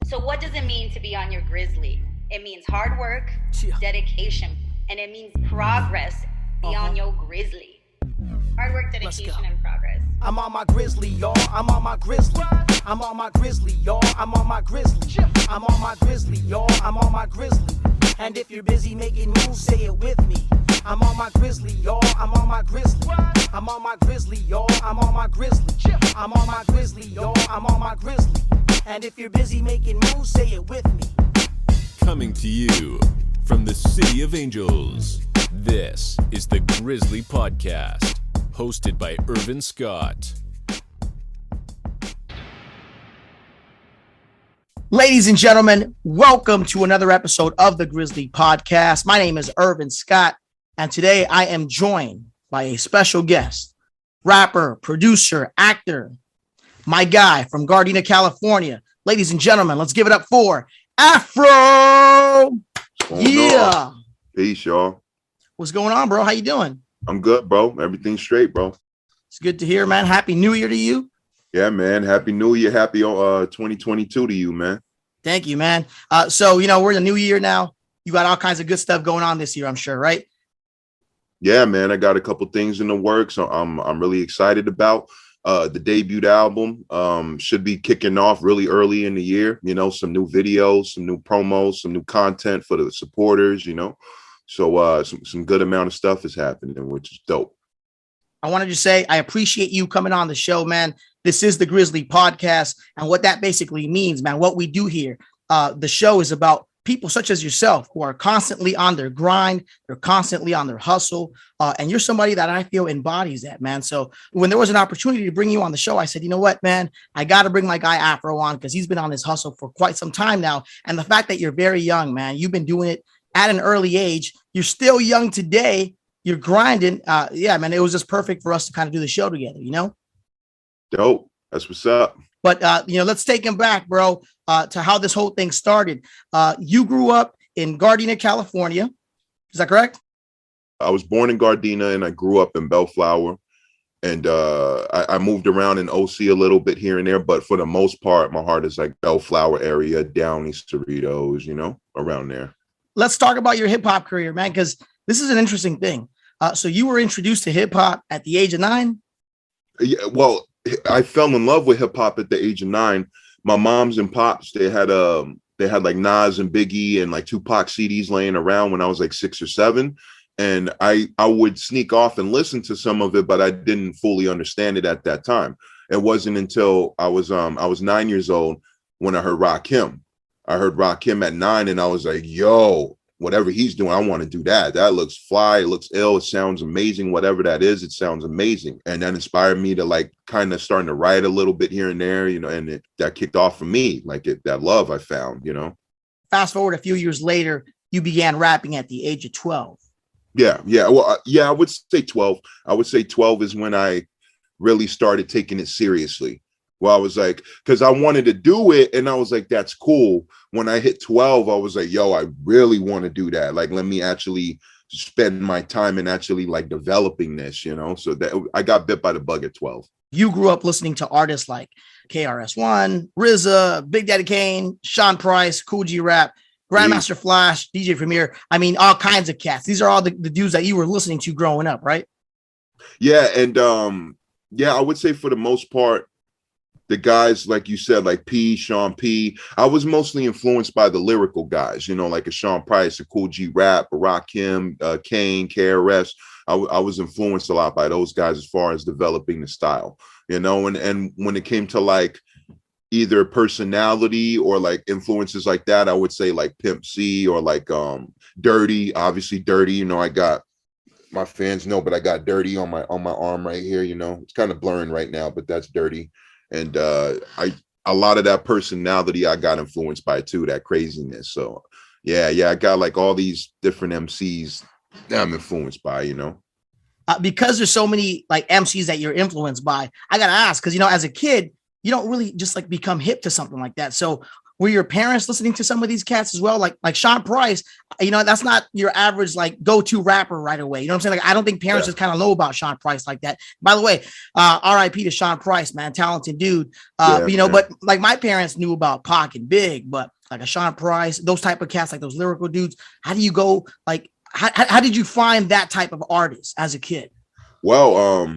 So what does it mean to be on your Grizzly? It means hard work, dedication, and it means progress beyond your Grizzly. Hard work, dedication, and progress. I'm on my Grizzly, y'all. I'm on my Grizzly. I'm on my Grizzly, y'all. I'm on my Grizzly. I'm on my Grizzly, y'all. I'm on my Grizzly. And if you're busy making moves, say it with me. I'm on my Grizzly, y'all. I'm on my Grizzly. I'm on my Grizzly, y'all. I'm on my Grizzly. I'm on my Grizzly, y'all. I'm on my Grizzly. And if you're busy making moves, say it with me. Coming to you from the City of Angels, this is the Grizzly Podcast, hosted by Irvin Scott. Ladies and gentlemen, welcome to another episode of the Grizzly Podcast. My name is Irvin Scott, and today I am joined by a special guest, rapper, producer, actor, my guy from Gardena, California. Ladies and gentlemen, let's give it up for AFRO. Yeah. Peace, y'all. What's going on, bro? How you doing? I'm good, bro. Everything's straight, bro. It's good to hear, man. Happy New Year to you. Yeah, man. Happy New Year. Happy 2022 to you, man. Thank you, man. So, we're in the new year now. You got all kinds of good stuff going on this year, I'm sure, right? Yeah, man. I got a couple things in the works. I'm really excited about. The debut album should be kicking off really early in the year. Some new videos, some new promos, some new content for the supporters, So some good amount of stuff is happening, which is dope. I wanted to say I appreciate you coming on the show, man. This is the Grizzly Podcast. And what that basically means, man, what we do here, the show is about people such as yourself who are constantly on their grind. They're constantly on their hustle. And you're somebody that I feel embodies that, man. So when there was an opportunity to bring you on the show, I said, you know what, man, I got to bring my guy AFRO on because he's been on this hustle for quite some time now. And the fact that you're very young, man, you've been doing it at an early age. You're still young today. You're grinding. Yeah, man, it was just perfect for us to kind of do the show together, Dope. That's what's up. But, let's take him back, bro, to how this whole thing started. You grew up in Gardena, California. Is that correct? I was born in Gardena and I grew up in Bellflower. And I moved around in OC a little bit here and there. But for the most part, my heart is like Bellflower area, Downey, Cerritos, around there. Let's talk about your hip hop career, man, because this is an interesting thing. So you were introduced to hip hop at the age of 9? Yeah, well, I fell in love with hip hop at the age of 9. My moms and pops, they had like Nas and Biggie and like Tupac CDs laying around when I was like 6 or 7. And I would sneak off and listen to some of it, but I didn't fully understand it at that time. It wasn't until I was 9 years old when I heard Rakim. I heard Rakim at 9 and I was like, yo, whatever he's doing, I want to do that. That looks fly. It looks ill. It sounds amazing. Whatever that is, it sounds amazing. And that inspired me to like kind of starting to write a little bit here and there, and that kicked off for me, that love I found, Fast forward a few years later, you began rapping at the age of 12. Yeah. Well, I would say 12. I would say 12 is when I really started taking it seriously. Well, I was like, because I wanted to do it. And I was like, that's cool. When I hit 12, I was like, yo, I really want to do that. Like, let me actually spend my time and actually like developing this, so that I got bit by the bug at 12. You grew up listening to artists like KRS-One, RZA, Big Daddy Kane, Sean Price, Cool G Rap, Grandmaster Flash, DJ Premier. I mean, all kinds of cats. These are all the dudes that you were listening to growing up, right? Yeah. And I would say for the most part, the guys, like you said, like Sean P. I was mostly influenced by the lyrical guys, like a Sean Price, a Cool G Rap, a Rakim, Kane, KRS. I was influenced a lot by those guys as far as developing the style, and when it came to like either personality or like influences like that, I would say like Pimp C or like Dirty. Obviously Dirty, I got, my fans know, but I got Dirty on my arm right here. It's kind of blurring right now, but that's Dirty. And a lot of that personality I got influenced by too, that craziness. So yeah, I got like all these different MCs that I'm influenced by, because there's so many like MCs that you're influenced by. I gotta ask, because as a kid, you don't really just like become hip to something like that. So were your parents listening to some of these cats as well? Like Sean Price, you know, that's not your average like go-to rapper right away. You know what I'm saying? Like, I don't think parents just kind of know about Sean Price like that. By the way, RIP to Sean Price, man, talented dude. You know, but like my parents knew about Pac and Big, but like a Sean Price, those type of cats, like those lyrical dudes. How do you go? Like, how did you find that type of artist as a kid? Well,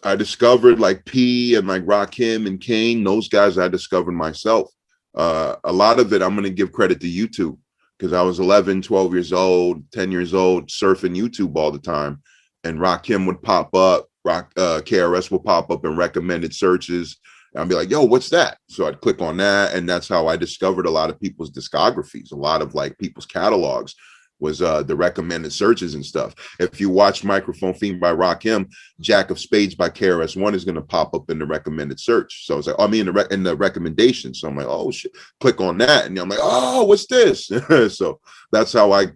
I discovered like P and like Rakim and King, those guys I discovered myself. A lot of it, I'm going to give credit to YouTube, because I was 11, 12 years old, 10 years old, surfing YouTube all the time. And Rakim would pop up, KRS would pop up in recommended searches. And I'd be like, yo, what's that? So I'd click on that. And that's how I discovered a lot of people's discographies, a lot of like people's catalogs. Was the recommended searches and stuff. If you watch Microphone Fiend by Rakim, Jack of Spades by KRS-One is going to pop up in the recommended search. So it's like, I mean, in the recommendation. So I'm like, oh shit, click on that, and I'm like, oh, what's this? So that's how I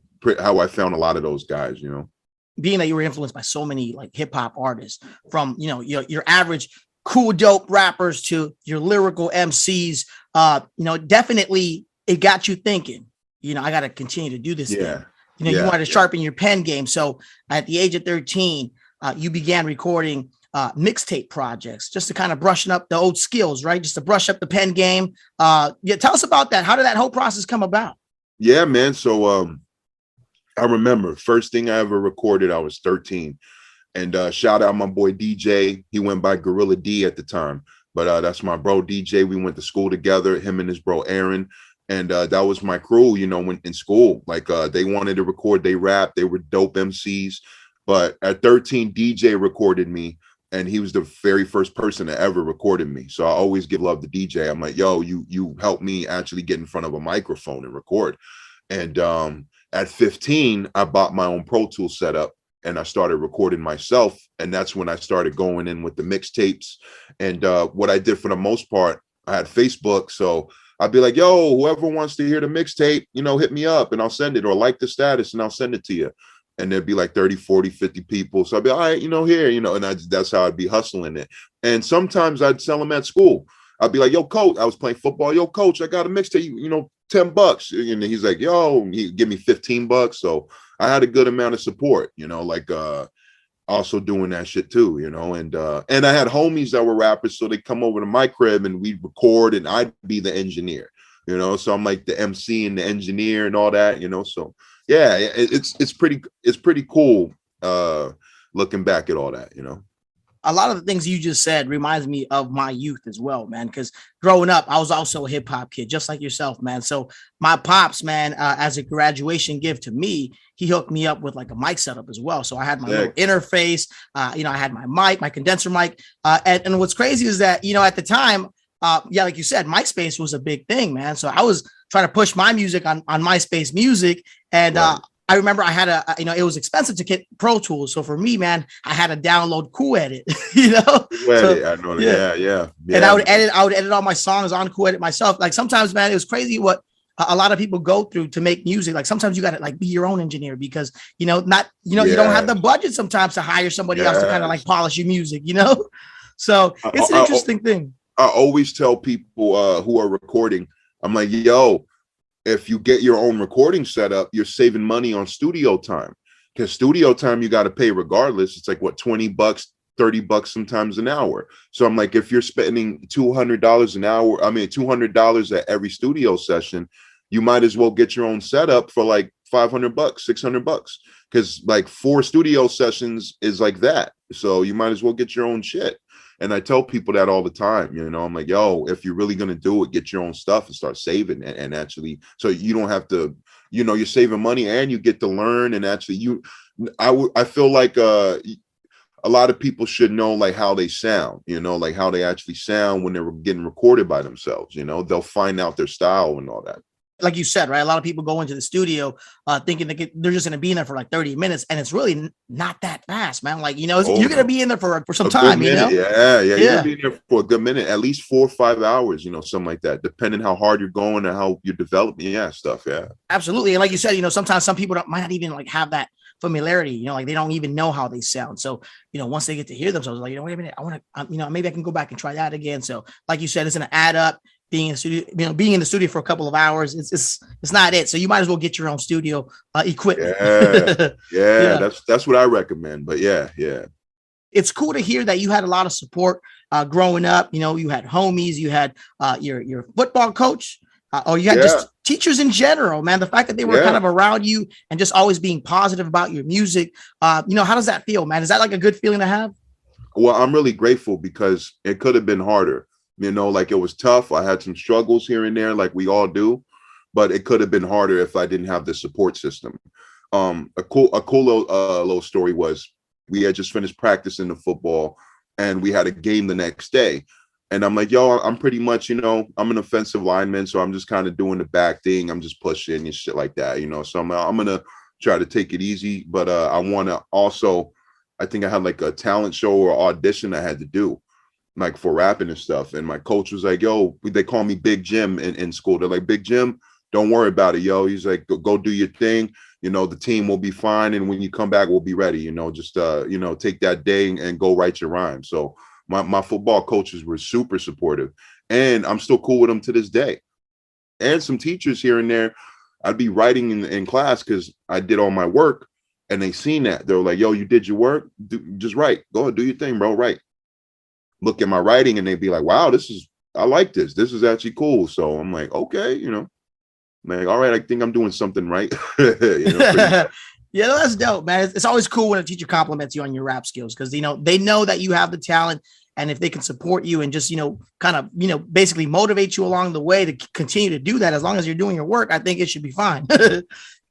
found a lot of those guys. You know, being that you were influenced by so many like hip hop artists, from you know your average cool dope rappers to your lyrical MCs, you know, definitely it got you thinking. You know, I got to continue to do this thing. You know, you wanted to sharpen your pen game. So at the age of 13, you began recording mixtape projects just to kind of brushing up the old skills, right? Just to brush up the pen game. Tell us about that. How did that whole process come about? Yeah, man. So I remember first thing I ever recorded, I was 13. And shout out my boy DJ. He went by Gorilla D at the time. But that's my bro DJ. We went to school together, him and his bro Aaron. And that was my crew, you know, when in school. Like they wanted to record, they rap, they were dope MCs. But at 13, DJ recorded me, and he was the very first person that ever recorded me. So I always give love to DJ. I'm like, yo, you helped me actually get in front of a microphone and record. And at 15, I bought my own Pro Tools setup, and I started recording myself. And that's when I started going in with the mixtapes. And what I did for the most part, I had Facebook, so I'd be like, yo, whoever wants to hear the mixtape, you know, hit me up and I'll send it, or like the status and I'll send it to you. And there'd be like 30, 40, 50 people. So I'd be, all right, you know, here, you know, and that's how I'd be hustling it. And sometimes I'd sell them at school. I'd be like, yo, coach, I was playing football. Yo, coach, I got a mixtape, you know, $10. And he's like, yo, he'd give me $15. So I had a good amount of support, you know, like, also doing that shit too, you know, and I had homies that were rappers, so they come over to my crib and we'd record, and I'd be the engineer, you know, so I'm like the MC and the engineer and all that, you know, so yeah, it's pretty cool looking back at all that, you know. A lot of the things you just said reminds me of my youth as well, man, because growing up, I was also a hip hop kid, just like yourself, man. So my pops, man, as a graduation gift to me, he hooked me up with like a mic setup as well. So I had my little interface, you know, I had my mic, my condenser mic. And what's crazy is that, you know, at the time, like you said, MySpace was a big thing, man. So I was trying to push my music on MySpace Music. And I remember I had you know, it was expensive to get Pro Tools. So for me, man, I had to download Cool Edit, you know? I know. Yeah. And I would edit all my songs on Cool Edit myself. Like sometimes, man, it was crazy what a lot of people go through to make music. Like sometimes you got to like be your own engineer, because, you know, you don't have the budget sometimes to hire somebody else to kind of like polish your music, you know? So it's an interesting thing. I always tell people who are recording, I'm like, yo, if you get your own recording setup, you're saving money on studio time, because studio time you got to pay regardless. It's like what, $20, $30 sometimes an hour. So I'm like, if you're spending $200 an hour, I mean $200 at every studio session, you might as well get your own setup for like $500, $600, because like 4 studio sessions is like that. So you might as well get your own shit. And I tell people that all the time, you know, I'm like, yo, if you're really going to do it, get your own stuff and start saving and actually, so you don't have to, you know, you're saving money and you get to learn. And actually I feel like a lot of people should know like how they sound, you know, like how they actually sound when they're getting recorded by themselves, you know, they'll find out their style and all that. Like you said, right? A lot of people go into the studio thinking they're just going to be in there for like 30 minutes, and it's really not that fast, man. Like, you know, you're going to be in there for some time, you know? Yeah. You're going to be in there for a good minute, at least 4 or 5 hours, you know, something like that, depending how hard you're going and how you're developing. Yeah, stuff. Yeah, absolutely. And like you said, you know, sometimes some people might not even like have that familiarity, you know, like they don't even know how they sound. So, you know, once they get to hear themselves, like, you know, wait a minute, I want to, you know, maybe I can go back and try that again. So like you said, it's going to add up. being in the studio, being in the studio for a couple of hours, it's not it. So you might as well get your own studio equipment. Yeah. That's what I recommend. But yeah. It's cool to hear that you had a lot of support growing up. You had homies, you had your football coach, or you had just teachers in general, man. The fact that they were kind of around you and just always being positive about your music. How does that feel, man? Is that like a good feeling to have? Well, I'm really grateful because it could have been harder. Like it was tough. I had some struggles here and there, like we all do, but it could have been harder if I didn't have the support system. A cool little story was we had just finished practicing the football and we had a game the next day. And I'm like, yo, I'm pretty much, I'm an offensive lineman. So I'm just kind of doing the back thing. I'm just pushing and shit like that, So I'm going to try to take it easy. But I want to also, I think I had like a talent show or audition I had to do, like for rapping and stuff. And my coach was like, yo, they call me Big Jim in school. They're like, Big Jim, don't worry about it, yo. He's like, go do your thing. The team will be fine. And when you come back, we'll be ready, just, take that day and go write your rhyme. So my football coaches were super supportive and I'm still cool with them to this day. And some teachers here and there, I'd be writing in class because I did all my work and they seen that. They were like, yo, you did your work. Just write. Go ahead, do your thing, bro. Write. Look at my writing and they'd be like, wow, I like this. This is actually cool. So I'm like, okay, like, all right, I think I'm doing something right. Yeah, that's dope, man. It's always cool when a teacher compliments you on your rap skills because, they know that you have the talent. And if they can support you and just, kind of, basically motivate you along the way to continue to do that, as long as you're doing your work, I think it should be fine.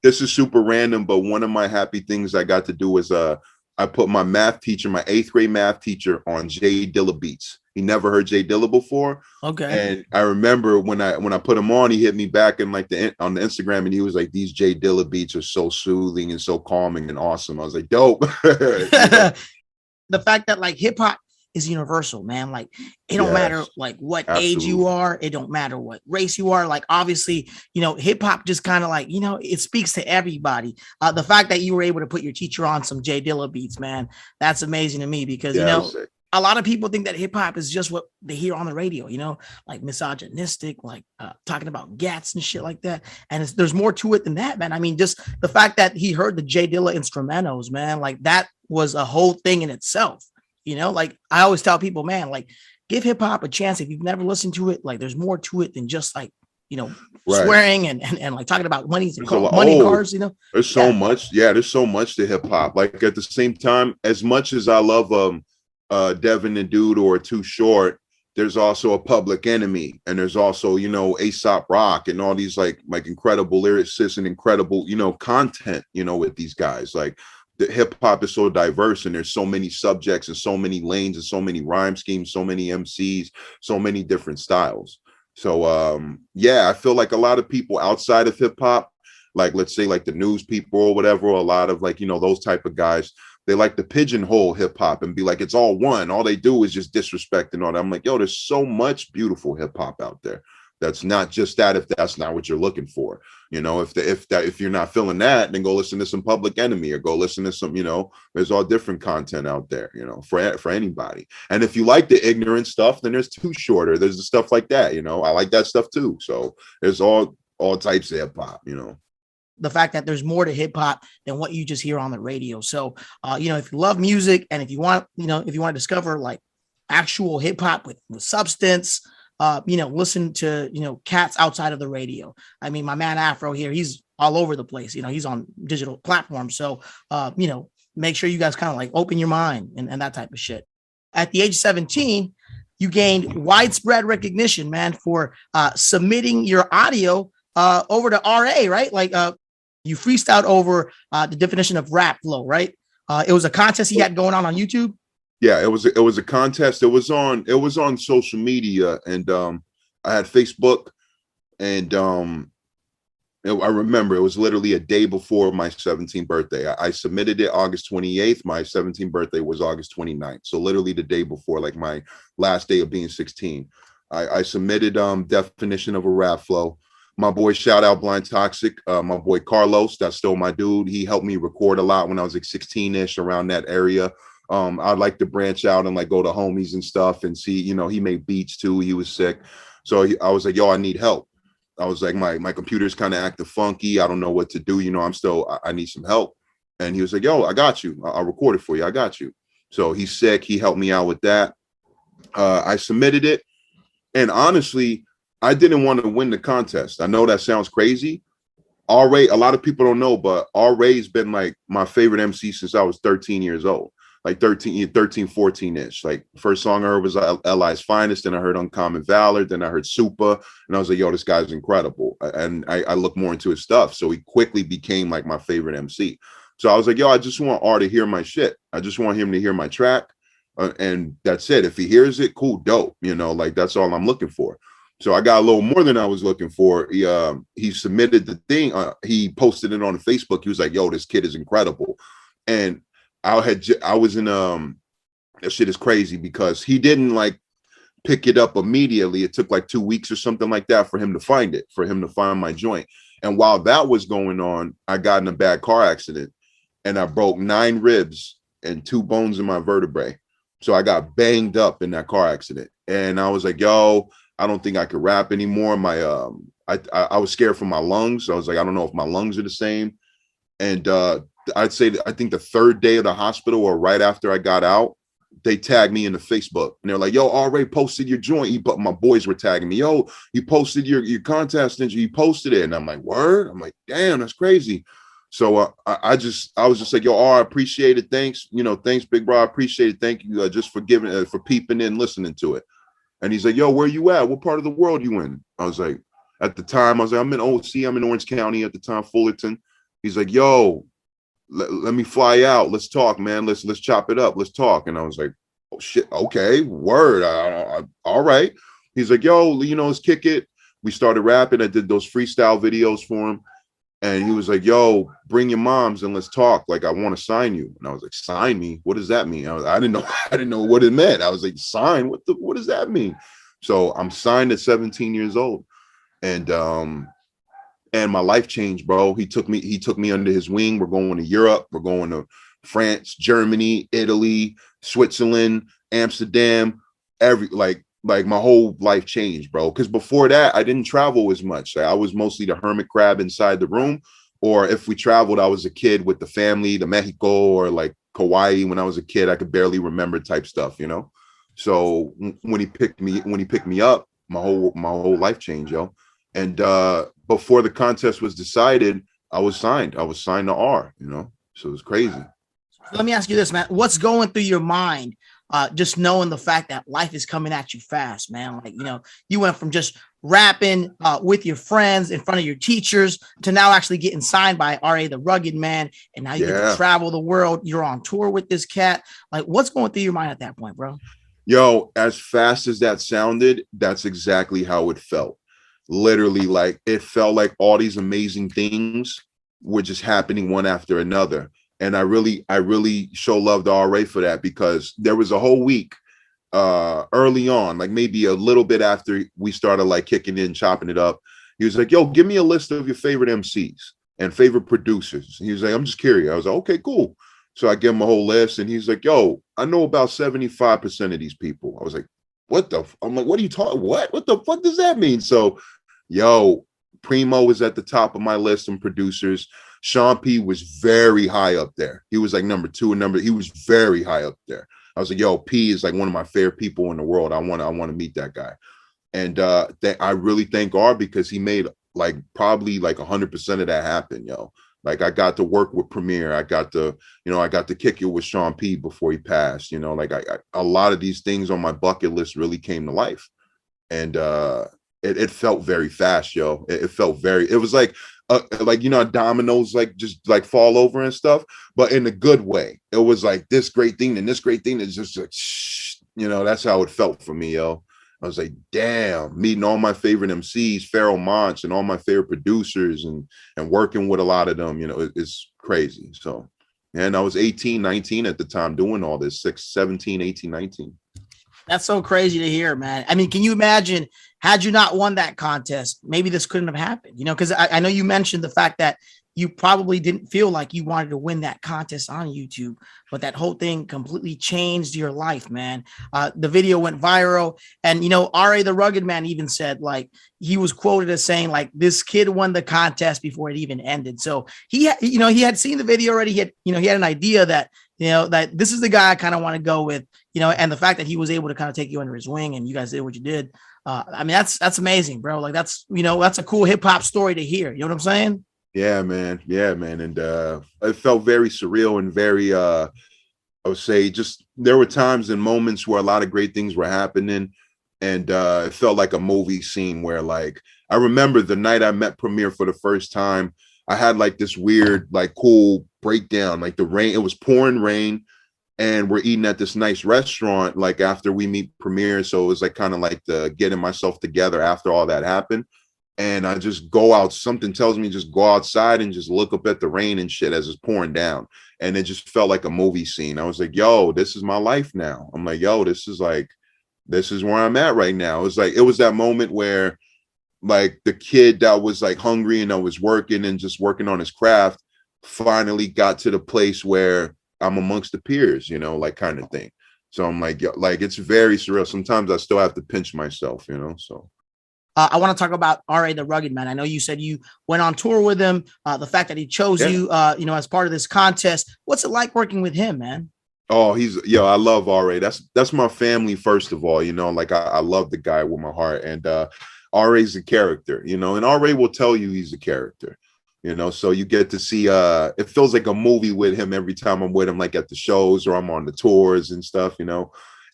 This is super random, but one of my happy things I got to do is I put my math teacher, my 8th grade math teacher, on Jay Dilla beats. He never heard Jay Dilla before. Okay. And I remember when I put him on, he hit me back and like on the Instagram and he was like, these Jay Dilla beats are so soothing and so calming and awesome. I was like, dope. The fact that like hip hop is universal, man. Like it don't matter like what age you are. It don't matter what race you are. Like obviously, hip hop just kind of like, it speaks to everybody. The fact that you were able to put your teacher on some Jay Dilla beats, man, that's amazing to me because, a lot of people think that hip hop is just what they hear on the radio, like misogynistic, like talking about gats and shit like that. And there's more to it than that, man. I mean, just the fact that he heard the Jay Dilla instrumentals, man, like that was a whole thing in itself. Like I always tell people, man, like give hip hop a chance. If you've never listened to it, like there's more to it than just like, swearing and like talking about money and cars, There's so much. Yeah, there's so much to hip hop. Like at the same time, as much as I love Devin and Dude or Too Short, there's also a Public Enemy and there's also, Aesop Rock and all these like incredible lyricists and incredible, content, with these guys. Like the hip hop is so diverse and there's so many subjects and so many lanes and so many rhyme schemes, so many MCs, so many different styles. So I feel like a lot of people outside of hip hop, like let's say like the news people or whatever, a lot of like, those type of guys, they like to pigeonhole hip hop and be like, it's all one. All they do is just disrespect and all that. I'm like, yo, there's so much beautiful hip hop out there. That's not just that if that's not what you're looking for. If you're not feeling that, then go listen to some Public Enemy or go listen to some, there's all different content out there, for anybody. And if you like the ignorant stuff, then there's Too Shorter. There's the stuff like that, I like that stuff too. So there's all types of hip hop, The fact that there's more to hip hop than what you just hear on the radio. So, if you love music and if you want to discover like actual hip hop with substance, listen to, cats outside of the radio. I mean, my man Afro here, he's all over the place. He's on digital platforms. So, make sure you guys kind of like open your mind and that type of shit. At the age of 17, you gained widespread recognition, man, for submitting your audio over to RA, right? Like you freestyled over the definition of rap flow, right? It was a contest he had going on YouTube. Yeah, it was a contest. It was on social media, and I had Facebook, and I remember it was literally a day before my 17th birthday. I submitted it August 28th. My 17th birthday was August 29th. So literally the day before, like my last day of being 16. I submitted definition of a rap flow. My boy, shout out Blind Toxic, my boy Carlos, that's still my dude. He helped me record a lot when I was like 16-ish, around that area. I'd like to branch out and like go to homies and stuff and see, he made beats too. He was sick. So I was like, yo, I need help. I was like, my computer's kind of acting funky. I don't know what to do. You know, I need some help. And he was like, yo, I got you. I'll record it for you. I got you. So he's sick. He helped me out with that. I submitted it. And honestly, I didn't want to win the contest. I know that sounds crazy. R-Ray, a lot of people don't know, but R-Ray's been like my favorite MC since I was 13 years old. Like 13, 14-ish. Like first song I heard was L.I.'s Finest, then I heard Uncommon Valor, then I heard Super, and I was like, yo, this guy's incredible. And I looked more into his stuff. So he quickly became like my favorite MC. So I was like, yo, I just want R to hear my shit. I just want him to hear my track. And that's it. If he hears it, cool, dope. You know, like that's all I'm looking for. So I got a little more than I was looking for. He submitted the thing. He posted it on Facebook. He was like, yo, this kid is incredible. And I was in that shit is crazy because he didn't like pick it up immediately. It took like 2 weeks or something like that for him to find it, for him to find my joint. And while that was going on, I got in a bad car accident and I broke 9 ribs and 2 bones in my vertebrae. So I got banged up in that car accident. And I was like, yo, I don't think I could rap anymore. I was scared for my lungs. So I was like, I don't know if my lungs are the same. And I'd say I think the 3rd day of the hospital or right after I got out, they tagged me in the Facebook and they're like, yo, R-Ray posted your joint. But my boys were tagging me, yo, you posted your contest and you posted it. And I'm like, word? I'm like, damn, that's crazy. So I was just like, yo, R, I appreciate it. Thanks. You know, thanks, big bro. I appreciate it. Thank you just for giving, for peeping in, listening to it. And he's like, yo, where you at? What part of the world you in? I was like, at the time, I was like, I'm in OC. I'm in Orange County at the time, Fullerton. He's like, yo, let me fly out. Let's talk, man. Let's chop it up. Let's talk. And I was like, oh shit. Okay, word. All right. He's like, yo, you know, let's kick it. We started rapping. I did those freestyle videos for him. And he was like, yo, bring your moms and let's talk. Like, I want to sign you. And I was like, sign me? What does that mean? I didn't know what it meant. I was like, sign? What does that mean? So I'm signed at 17 years old. And my life changed, bro. He took me under his wing. We're going to Europe. We're going to France, Germany, Italy, Switzerland, Amsterdam, like my whole life changed, bro. Because before that, I didn't travel as much. I was mostly the hermit crab inside the room. Or if we traveled, I was a kid with the family, to Mexico or like Kauai. When I was a kid, I could barely remember type stuff, you know? So when he picked me up, my whole life changed, yo. And before the contest was decided, I was signed to R, you know? So it was crazy. Let me ask you this, man. What's going through your mind? Just knowing the fact that life is coming at you fast, man. Like, you know, you went from just rapping with your friends in front of your teachers to now actually getting signed by R.A. the Rugged Man. And now you get to travel the world. You're on tour with this cat. Like, what's going through your mind at that point, bro? Yo, as fast as that sounded, that's exactly how it felt. Literally, like, it felt like all these amazing things were just happening one after another. And I really show love to R.A. for that, because there was a whole week early on, like maybe a little bit after we started like kicking in, chopping it up. He was like, yo, give me a list of your favorite MCs and favorite producers. He was like, I'm just curious. I was like, okay, cool. So I give him a whole list and he's like, yo, I know about 75% of these people. I was like, I'm like, what are you talking? What the fuck does that mean? So, yo, Primo was at the top of my list and producers. Sean P was very high up there. He was like number 2 and he was very high up there. I was like, yo, P is like one of my favorite people in the world. I want to meet that guy. And I really thank R, because he made like probably like 100% of that happen, yo. Like, I got to work with Premier. I got to kick it with Sean P before he passed, you know, like a lot of these things on my bucket list really came to life. And it felt very fast, yo. It was like, you know, dominoes like just like fall over and stuff, but in a good way. It was like this great thing and this great thing is just like, you know, that's how it felt for me, yo. I was like, damn, meeting all my favorite MCs, Pharoah Monch, and all my favorite producers and working with a lot of them, you know, it's crazy. So, and I was 18, 19 at the time doing all this, 17, 18, 19. That's so crazy to hear, man. I mean, can you imagine had you not won that contest, maybe this couldn't have happened, because I know you mentioned the fact that you probably didn't feel like you wanted to win that contest on YouTube, but that whole thing completely changed your life, man. The video went viral, and R.A. the Rugged Man even said, like, he was quoted as saying, like, this kid won the contest before it even ended. So he had seen the video already. He had an idea that that this is the guy I kind of want to go with, and the fact that he was able to kind of take you under his wing and you guys did what you did. I mean, that's amazing, bro. Like, that's a cool hip hop story to hear. You know what I'm saying? Yeah, man. And it felt very surreal and very, I would say, just there were times and moments where a lot of great things were happening. And it felt like a movie scene where, like, I remember the night I met Premier for the first time, I had like this weird, like, cool breakdown, like the rain, it was pouring rain. And we're eating at this nice restaurant, like, after we meet Premier. So it was like kind of like the getting myself together after all that happened. And I just go out. Something tells me just go outside and just look up at the rain and shit as it's pouring down. And it just felt like a movie scene. I was like, yo, this is my life now. I'm like, yo, this is where I'm at right now. It was that moment where, like, the kid that was like hungry and I was working and just working on his craft finally got to the place where I'm amongst the peers, like, kind of thing. So I'm like, yo, like, it's very surreal. Sometimes I still have to pinch myself, so. I want to talk about R.A. the Rugged Man. I know you said you went on tour with him. The fact that he chose you, as part of this contest. What's it like working with him, man? Oh, I love R.A. That's my family, first of all, like, I love the guy with my heart. And R.A.'s a character, and R.A. will tell you he's a character, so you get to see, it feels like a movie with him every time I'm with him, like at the shows or I'm on the tours and stuff,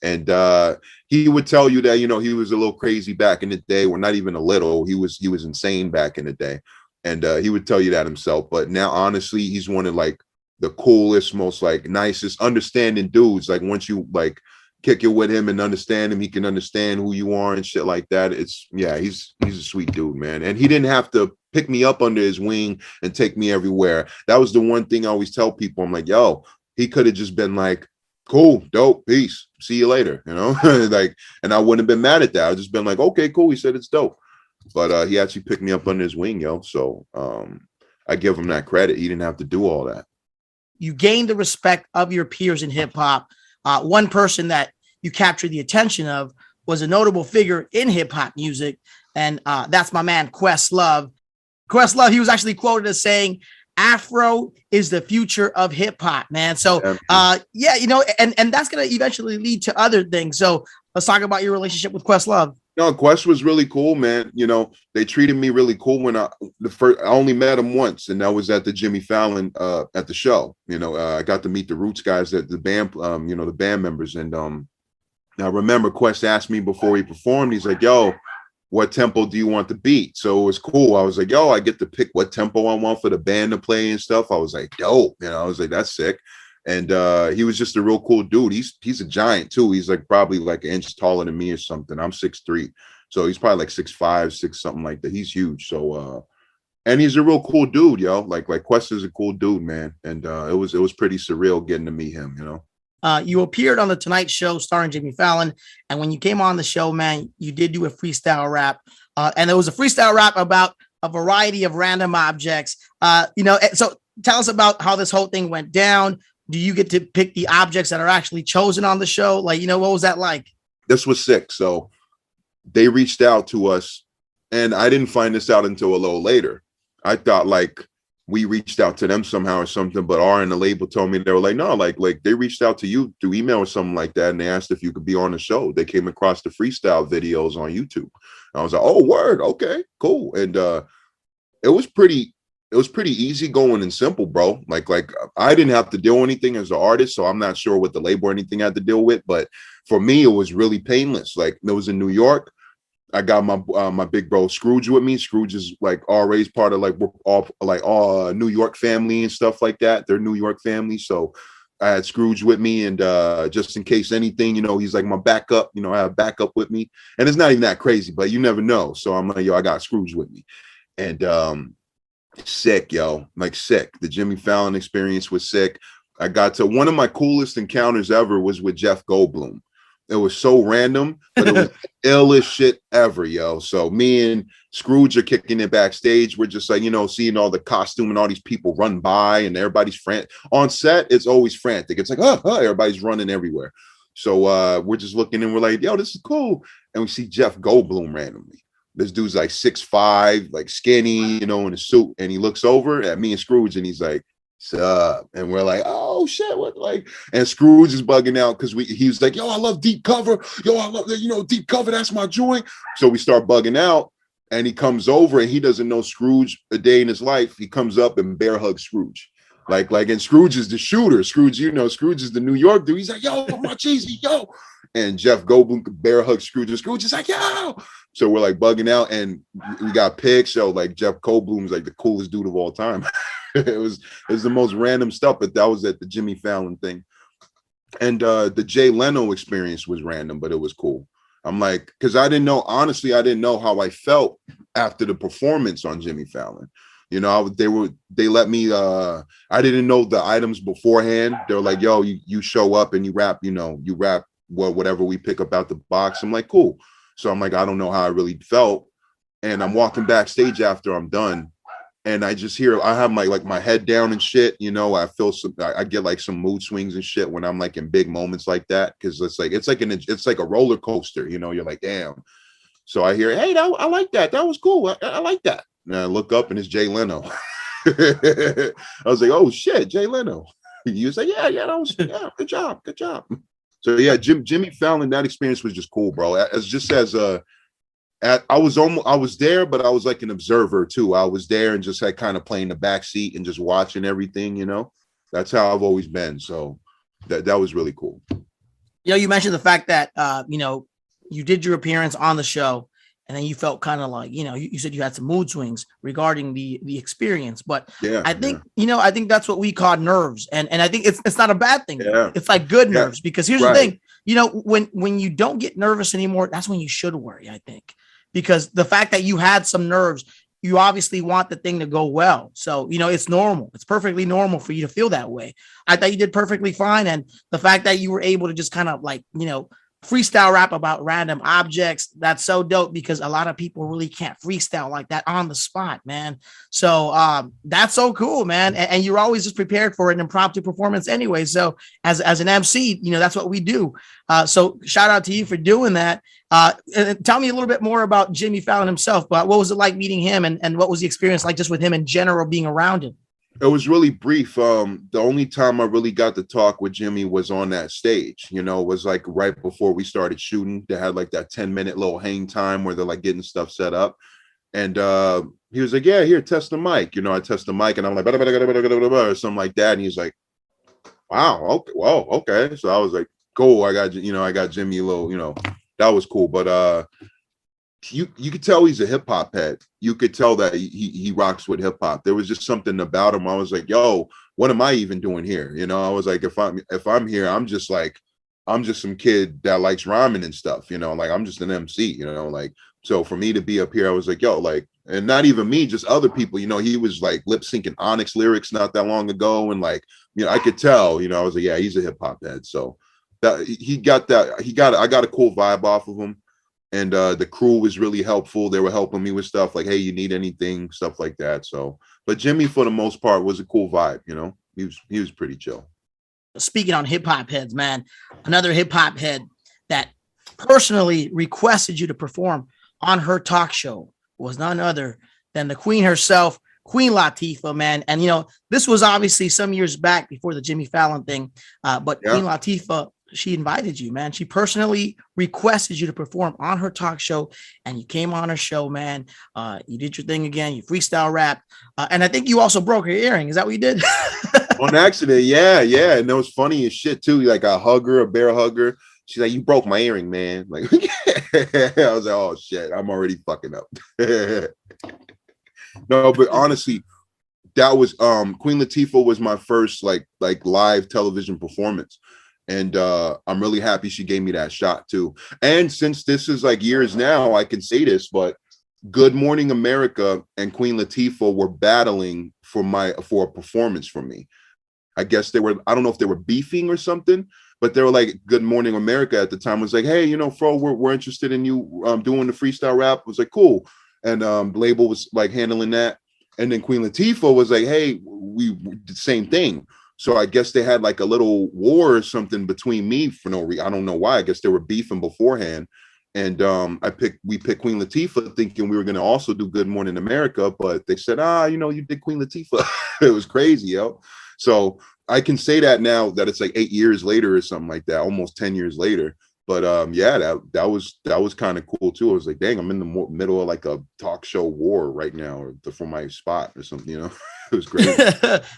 And he would tell you that, he was a little crazy back in the day. Well, not even a little. He was insane back in the day. And he would tell you that himself. But now, honestly, he's one of, like, the coolest, most, like, nicest, understanding dudes. Like, once you, like, kick it with him and understand him, he can understand who you are and shit like that. He's a sweet dude, man. And he didn't have to pick me up under his wing and take me everywhere. That was the one thing I always tell people. I'm like, yo, he could have just been like, cool, dope, peace, see you later, like, and I wouldn't have been mad at that. I've just been like, okay, cool, he said it's dope. But he actually picked me up under his wing, yo. So I give him that credit. He didn't have to do all that. You gained the respect of your peers in hip hop. One person that you captured the attention of was a notable figure in hip hop music, and that's my man Questlove. Questlove, he was actually quoted as saying, Afro is the future of hip hop, man. So, and that's going to eventually lead to other things. So let's talk about your relationship with Questlove. No, Quest was really cool, man. They treated me really cool when I only met him once, and that was at the Jimmy Fallon at the show. I got to meet the Roots guys, at the band, the band members. And I remember Quest asked me before he performed, he's like, yo, what tempo do you want to beat? So it was cool. I was like, yo, I get to pick what tempo I want for the band to play and stuff. I was like, dope. I was like, that's sick. And he was just a real cool dude. He's a giant too. He's like probably like an inch taller than me or something. I'm 6'3". So he's probably like 6'5", 6 something like that. He's huge. So and he's a real cool dude, yo. Like Quest is a cool dude, man. And it was pretty surreal getting to meet him, You appeared on the Tonight Show starring Jimmy Fallon, and when you came on the show, man, you did do a freestyle rap, and it was a freestyle rap about a variety of random objects. So tell us about how this whole thing went down. Do you get to pick the objects that are actually chosen on the show? Like, what was that like? This was sick. So they reached out to us, and I didn't find this out until a little later. I thought, like, we reached out to them somehow or something, but R and the label told me, they were like, no, like they reached out to you through email or something like that, and they asked if you could be on the show. They came across the freestyle videos on YouTube. I was like, oh, word, okay, cool. And it was pretty easy going and simple, bro. Like I didn't have to deal with anything as an artist, so I'm not sure what the label or anything had to deal with, but for me, it was really painless. Like, it was in New York. I got my big bro Scrooge with me. Scrooge is like RA's part of like all New York family and stuff like that. They're New York family, so I had Scrooge with me, and just in case anything, he's like my backup. I have backup with me, and it's not even that crazy, but you never know. So I'm like, yo, I got Scrooge with me, and sick, yo, like sick. The Jimmy Fallon experience was sick. I got to one of my coolest encounters ever was with Jeff Goldblum. It was so random, but it was the illest shit ever, yo. So me and Scrooge are kicking it backstage. We're just like, you know, seeing all the costume and all these people run by, and everybody's frantic. On set, it's always frantic. It's like, everybody's running everywhere. So we're just looking and we're like, yo, this is cool. And we see Jeff Goldblum randomly. This dude's like 6'5", like skinny, you know, in a suit. And he looks over at me and Scrooge and he's like, "What's up?" And we're like, "Oh shit, what?" Like, and Scrooge is bugging out because he was like, "Yo, I love deep cover. Yo, I love that, you know, deep cover. That's my joint." So we start bugging out, and he comes over and he doesn't know Scrooge a day in his life. He comes up and bear hugs Scrooge. Like, and Scrooge is the shooter. Scrooge, you know, Scrooge is the New York dude. He's like, "Yo, my cheesy, yo." And Jeff Goldblum bear hugs Scrooge, and Scrooge is like, "Yo." So we're like bugging out, and we got pics. So like Jeff Goldblum's like the coolest dude of all time. It was the most random stuff, but that was at the Jimmy Fallon thing. And the Jay Leno experience was random, but it was cool. I'm like, because I didn't know, honestly, I didn't know how I felt after the performance on Jimmy Fallon. You know, they let me, I didn't know the items beforehand. They were like, "Yo, you show up and you rap, whatever we pick up out the box." I'm like, cool. So I'm like, I don't know how I really felt. And I'm walking backstage after I'm done. And I just hear, I have my head down and shit, you know, I get like some mood swings and shit when I'm like in big moments like that. Cause it's like a roller coaster, you know, you're like, damn. So I hear, "Hey, I like that. That was cool. I like that." And I look up and it's Jay Leno. I was like, "Oh shit, Jay Leno." He was like, yeah, good job. So yeah, Jimmy Fallon, that experience was just cool, bro. I was there, but I was like an observer too. I was there and just like kind of playing the back seat and just watching everything, you know. That's how I've always been. So that was really cool. You know, you mentioned the fact that you did your appearance on the show, and then you felt kind of like, you know, you said you had some mood swings regarding the experience. But yeah, I think, I think that's what we call nerves. And I think it's not a bad thing. Yeah. It's like good nerves, because here's the thing, when you don't get nervous anymore, that's when you should worry, I think, because the fact that you had some nerves, you obviously want the thing to go well. So, it's normal. It's perfectly normal for you to feel that way. I thought you did perfectly fine. And the fact that you were able to just kind of like, freestyle rap about random objects, that's so dope, because a lot of people really can't freestyle like that on the spot, man. So that's so cool, man. And you're always just prepared for an impromptu performance anyway. So as an MC, that's what we do. So shout out to you for doing that. And tell me a little bit more about Jimmy Fallon himself. But what was it like meeting him, and what was the experience like just with him in general, being around him? It was really brief. The only time I really got to talk with Jimmy was on that stage. It was like right before we started shooting. They had like that 10-minute little hang time where they're like getting stuff set up. And he was like, "Yeah, here, test the mic." I test the mic, and I'm like, or something like that. And he's like, "Wow, okay, whoa, okay." So I was like, "Cool, I got Jimmy a little, that was cool." But you could tell he's a hip hop head. You could tell that he rocks with hip hop. There was just something about him. I was like, "Yo, what am I even doing here?" I was like, if I'm here, I'm just some kid that likes rhyming and stuff. Like I'm just an MC. Like, so for me to be up here, I was like, "Yo," like, and not even me, just other people. He was like lip syncing Onyx lyrics not that long ago, and like, I could tell. I was like, "Yeah, he's a hip hop head." So that I got a cool vibe off of him. And the crew was really helpful. They were helping me with stuff like, "Hey, you need anything?" Stuff like that. So, but Jimmy, for the most part, was a cool vibe. He was pretty chill. Speaking on hip hop heads, man, another hip hop head that personally requested you to perform on her talk show was none other than the queen herself, Queen Latifah, man. And this was obviously some years back before the Jimmy Fallon thing, but yeah. Queen Latifah, she invited you, man. She personally requested you to perform on her talk show, and you came on her show, man. You did your thing again. You freestyle rap, and I think you also broke her earring. Is that what you did? On accident, yeah. And that was funny as shit too. Like I hug her, a bear hugger. She's like, "You broke my earring, man." Like, I was like, "Oh shit, I'm already fucking up." No, but honestly, that was Queen Latifah was my first like live television performance. And I'm really happy she gave me that shot too. And since this is like years now, I can say this, but Good Morning America and Queen Latifah were battling for a performance for me. I guess I don't know if they were beefing or something, but they were like, Good Morning America at the time was like, hey, you know, Fro, we're interested in you doing the freestyle rap. It was like, cool. And the label was like handling that. And then Queen Latifah was like, hey, we did the same thing. So I guess they had like a little war or something between me for no reason. I don't know why. I guess they were beefing beforehand. And we picked Queen Latifah thinking we were going to also do Good Morning America, but they said, you know, you did Queen Latifah. It was crazy, yo. So I can say that now that it's like 8 years later or something like that, almost 10 years later. But yeah, that was kind of cool too. I was like, dang, I'm in the middle of like a talk show war right now for my spot or something, you know. It was great.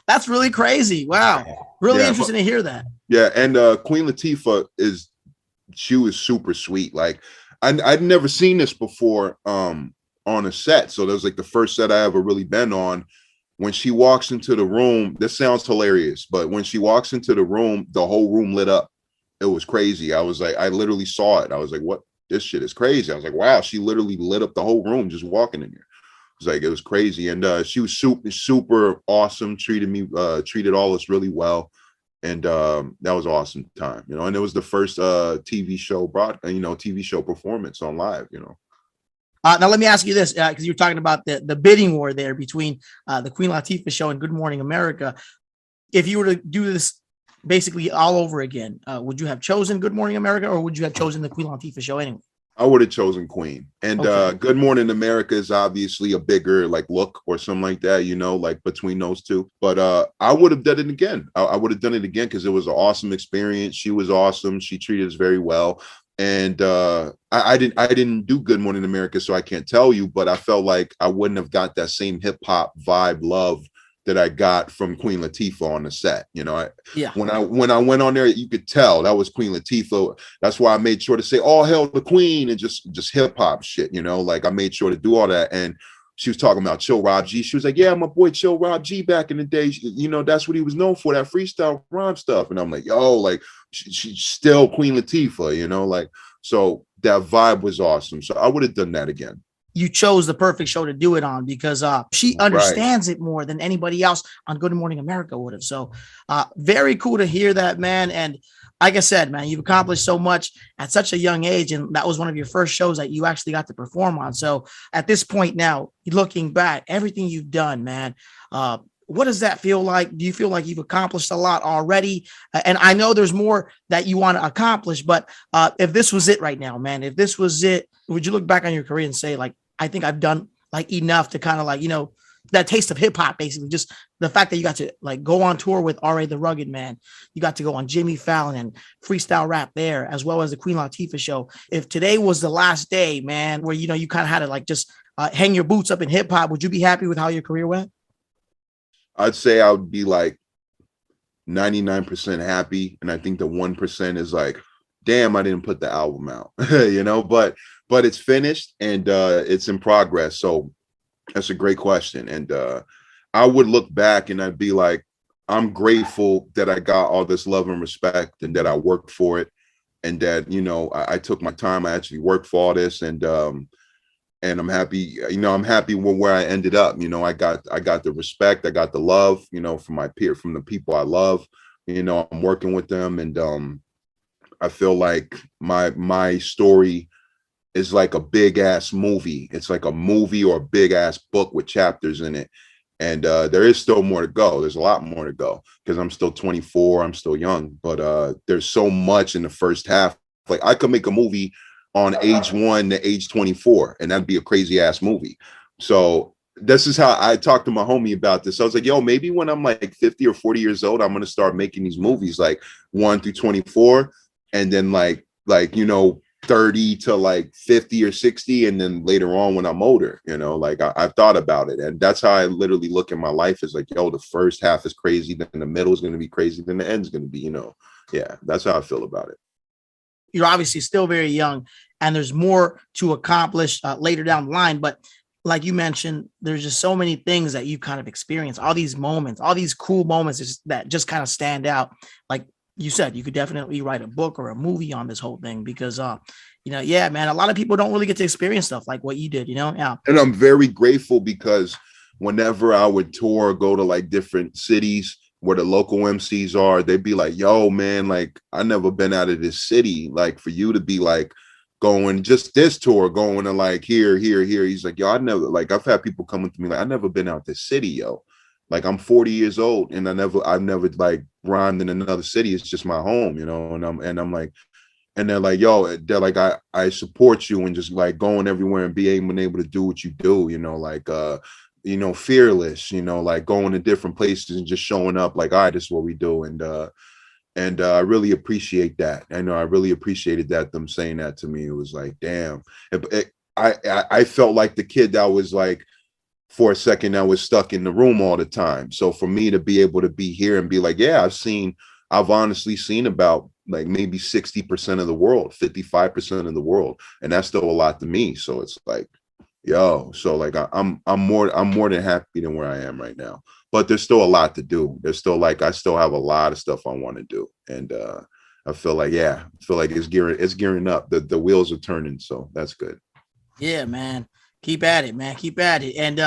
That's really crazy. Wow. Really interesting to hear that. Yeah. And Queen Latifah she was super sweet. Like I'd never seen this before on a set. So that was like the first set I ever really been on. When she walks into the room, this sounds hilarious, but when she walks into the room, the whole room lit up. It was crazy. I was like, I literally saw it. I was like, what? This shit is crazy. I was like, wow, she literally lit up the whole room just walking in here. It was like, it was crazy. And she was super, super awesome, treated all us really well. And that was an awesome time, you know, and it was the first TV show performance on live, you know. Now let me ask you this, because you're talking about the bidding war there between the Queen Latifah show and Good Morning America. If you were to do this basically all over again, would you have chosen Good Morning America, or would you have chosen the Queen Latifah show anyway? I would have chosen Queen. And okay. Good Morning America is obviously a bigger like look or something like that, you know, like between those two. But I would have done it again. I would have done it again because it was an awesome experience. She was awesome. She treated us very well. And I didn't do Good Morning America, so I can't tell you, but I felt like I wouldn't have got that same hip hop vibe love that I got from Queen Latifah on the set. You know, when I went on there, you could tell that was Queen Latifah. That's why I made sure to say all hail the Queen and just hip hop shit, you know, like I made sure to do all that. And she was talking about Chill Rob G. She was like, yeah, my boy Chill Rob G back in the day, you know, that's what he was known for, that freestyle rhyme stuff. And I'm like, yo, like she's still Queen Latifah, you know, like, so that vibe was awesome. So I would have done that again. You chose the perfect show to do it on because she understands it more than anybody else on Good Morning America would have. So very cool to hear that, man. And like I said, man, you've accomplished so much at such a young age. And that was one of your first shows that you actually got to perform on. So at this point now, looking back, everything you've done, man, what does that feel like? Do you feel like you've accomplished a lot already? And I know there's more that you want to accomplish, but if this was it right now, man, if this was it, would you look back on your career and say, like, I think I've done like enough to kind of like, you know, that taste of hip hop, basically just the fact that you got to like go on tour with R.A. the Rugged Man. You got to go on Jimmy Fallon and freestyle rap there, as well as the Queen Latifah show. If today was the last day, man, where, you know, you kind of had to like just hang your boots up in hip hop, would you be happy with how your career went? I'd say I would be like 99% happy. And I think the 1% is like, damn, I didn't put the album out, you know, but it's finished and it's in progress. So that's a great question. And I would look back and I'd be like, I'm grateful that I got all this love and respect and that I worked for it. And that, you know, I took my time. I actually worked for all this. And I'm happy, you know, I'm happy with where I ended up. You know, I got the respect, I got the love, you know, from my peer, from the people I love, you know, I'm working with them. And I feel like my story is like a big ass movie. It's like a movie or a big ass book with chapters in it. And there is still more to go. There's a lot more to go because I'm still 24. I'm still young, but there's so much in the first half. Like I could make a movie on age 1 to age 24, and that'd be a crazy ass movie. So this is how I talked to my homie about this. I was like, yo, maybe when I'm like 50 or 40 years old, I'm going to start making these movies like 1 through 24. And then like, you know, 30 to like 50 or 60. And then later on when I'm older, you know, like I've thought about it. And that's how I literally look at my life is like, yo, the first half is crazy. Then the middle is going to be crazy. Then the end's going to be, you know, yeah, that's how I feel about it. You're obviously still very young and there's more to accomplish later down the line. But like you mentioned, there's just so many things that you kind of experience, all these moments, all these cool moments that just kind of stand out. Like you said, you could definitely write a book or a movie on this whole thing because, you know, yeah, man, a lot of people don't really get to experience stuff like what you did, you know? Yeah. And I'm very grateful because whenever I would tour or go to like different cities, where the local MCs are, they'd be like, yo, man, like, I never been out of this city. Like, for you to be like going just this tour, going to like here. He's like, yo, I've had people coming to me like, I never been out this city, yo. Like, I'm 40 years old and I've never like rhymed in another city. It's just my home, you know? And I'm like, and they're like, yo, they're like, I support you and just like going everywhere and being able to do what you do, you know, like, you know, fearless, you know, like going to different places and just showing up like, all right, this is what we do. And I really appreciate that. I know I really appreciated that, them saying that to me. It was like, damn, I felt like the kid that was like, for a second, I was stuck in the room all the time. So for me to be able to be here and be like, yeah, I've honestly seen about like maybe 60% of the world, 55% of the world. And that's still a lot to me. So it's like, yo, so like I'm more than happy than where I am right now, but there's still a lot to do. There's still like, I still have a lot of stuff I want to do. And I feel like it's gearing up. The wheels are turning. So that's good. Yeah, man. Keep at it, man. Keep at it. And,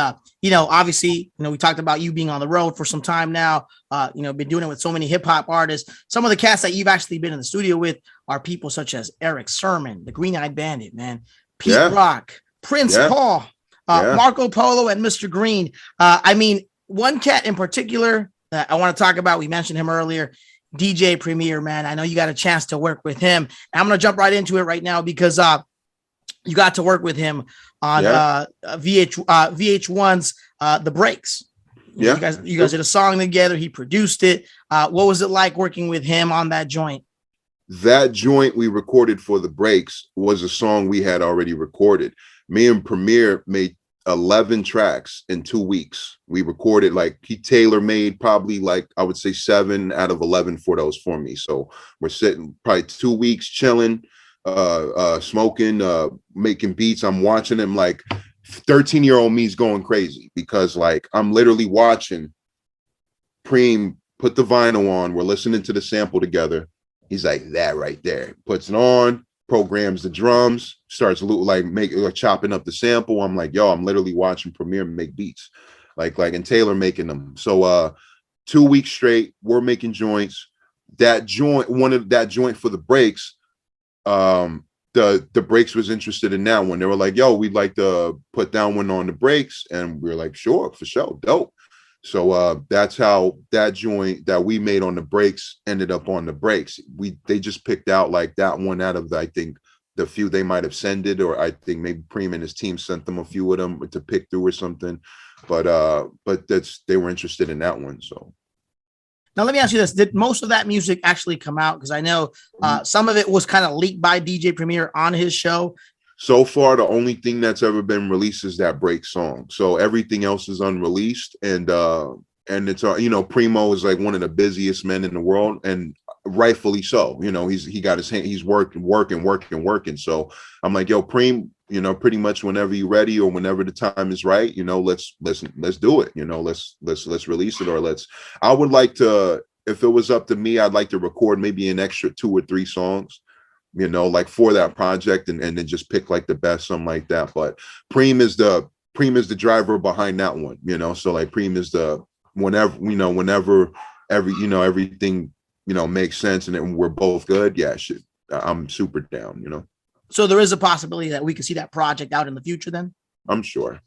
you know, obviously, you know, we talked about you being on the road for some time now, you know, been doing it with so many hip hop artists. Some of the cats that you've actually been in the studio with are people such as Eric Sermon, the Green Eyed Bandit, man, Pete Rock, Prince Paul, Marco Polo, and Mr. Green. I mean, one cat in particular that I want to talk about, we mentioned him earlier, DJ Premier, man. I know you got a chance to work with him. I'm going to jump right into it right now because you got to work with him on VH1's The Breaks. You guys did a song together. He produced it. What was it like working with him on that joint? That joint we recorded for The Breaks was a song we had already recorded. Me and Premier made 11 tracks in 2 weeks. We recorded, like, he tailor-made probably like, I would say 7 out of 11 for those for me. So we're sitting probably 2 weeks chilling, smoking, making beats. I'm watching him, like 13-year-old me's going crazy because like I'm literally watching Preem put the vinyl on. We're listening to the sample together. He's like, that right there, puts it on, programs the drums, starts like chopping up the sample. I'm like, yo, I'm literally watching Premier make beats, like and Taylor making them. So 2 weeks straight, we're making joints. That joint for The Breaks, the Breaks was interested in that one. They were like, yo, we'd like to put that one on The Breaks, and we were like, sure, for sure, dope. So that's how that joint that we made on The Breaks ended up on The Breaks. They just picked out like that one out of, I think, the few they might have sent it, or I think maybe Preem and his team sent them a few of them to pick through or something. But they were interested in that one. So now let me ask you this: did most of that music actually come out? Because I know some of it was kind of leaked by DJ Premier on his show. So far, the only thing that's ever been released is that Break song. So everything else is unreleased, and it's you know, Primo is like one of the busiest men in the world, and rightfully so. You know, he got his hand, he's working. So I'm like, yo, Preem, you know, pretty much whenever you're ready or whenever the time is right, you know, let's do it. You know, let's release it, or I would like to, if it was up to me, I'd like to record maybe an extra 2 or 3 songs, you know, like for that project, and then just pick like the best, something like that. But Preem is the driver behind that one, you know. So like Preem is the whenever everything, you know, makes sense and then we're both good. Yeah, shit, I'm super down, you know. So there is a possibility that we could see that project out in the future then? I'm sure.